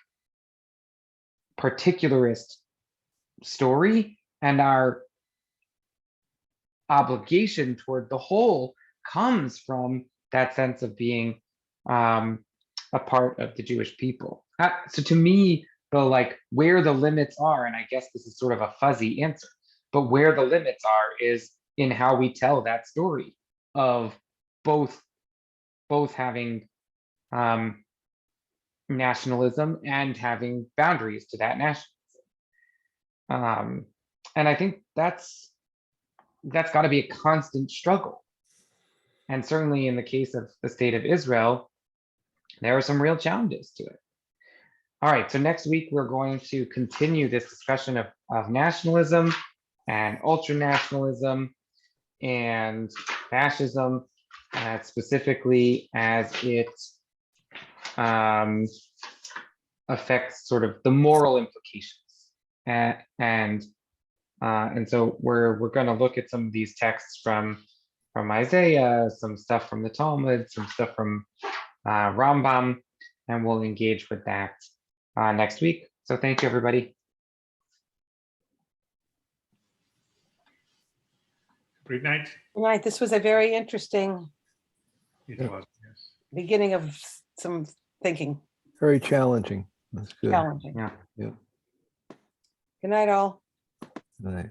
particularist story, and our obligation toward the whole comes from that sense of being a part of the Jewish people. So to me, the where the limits are, and I guess this is sort of a fuzzy answer, but where the limits are is in how we tell that story of both having nationalism and having boundaries to that nationalism. And I think that's got to be a constant struggle. And certainly in the case of the state of Israel, there are some real challenges to it. All right, so next week we're going to continue this discussion of nationalism and ultranationalism and fascism, specifically as it affects sort of the moral implications. And so we're going to look at some of these texts from Isaiah, some stuff from the Talmud, some stuff from Rambam, and we'll engage with that next week. So thank you, everybody. Great night. Good night. This was a very interesting It was, yes. beginning of some thinking. Very challenging. That's good. Challenging. Yeah. Yeah. Good night, all. All right.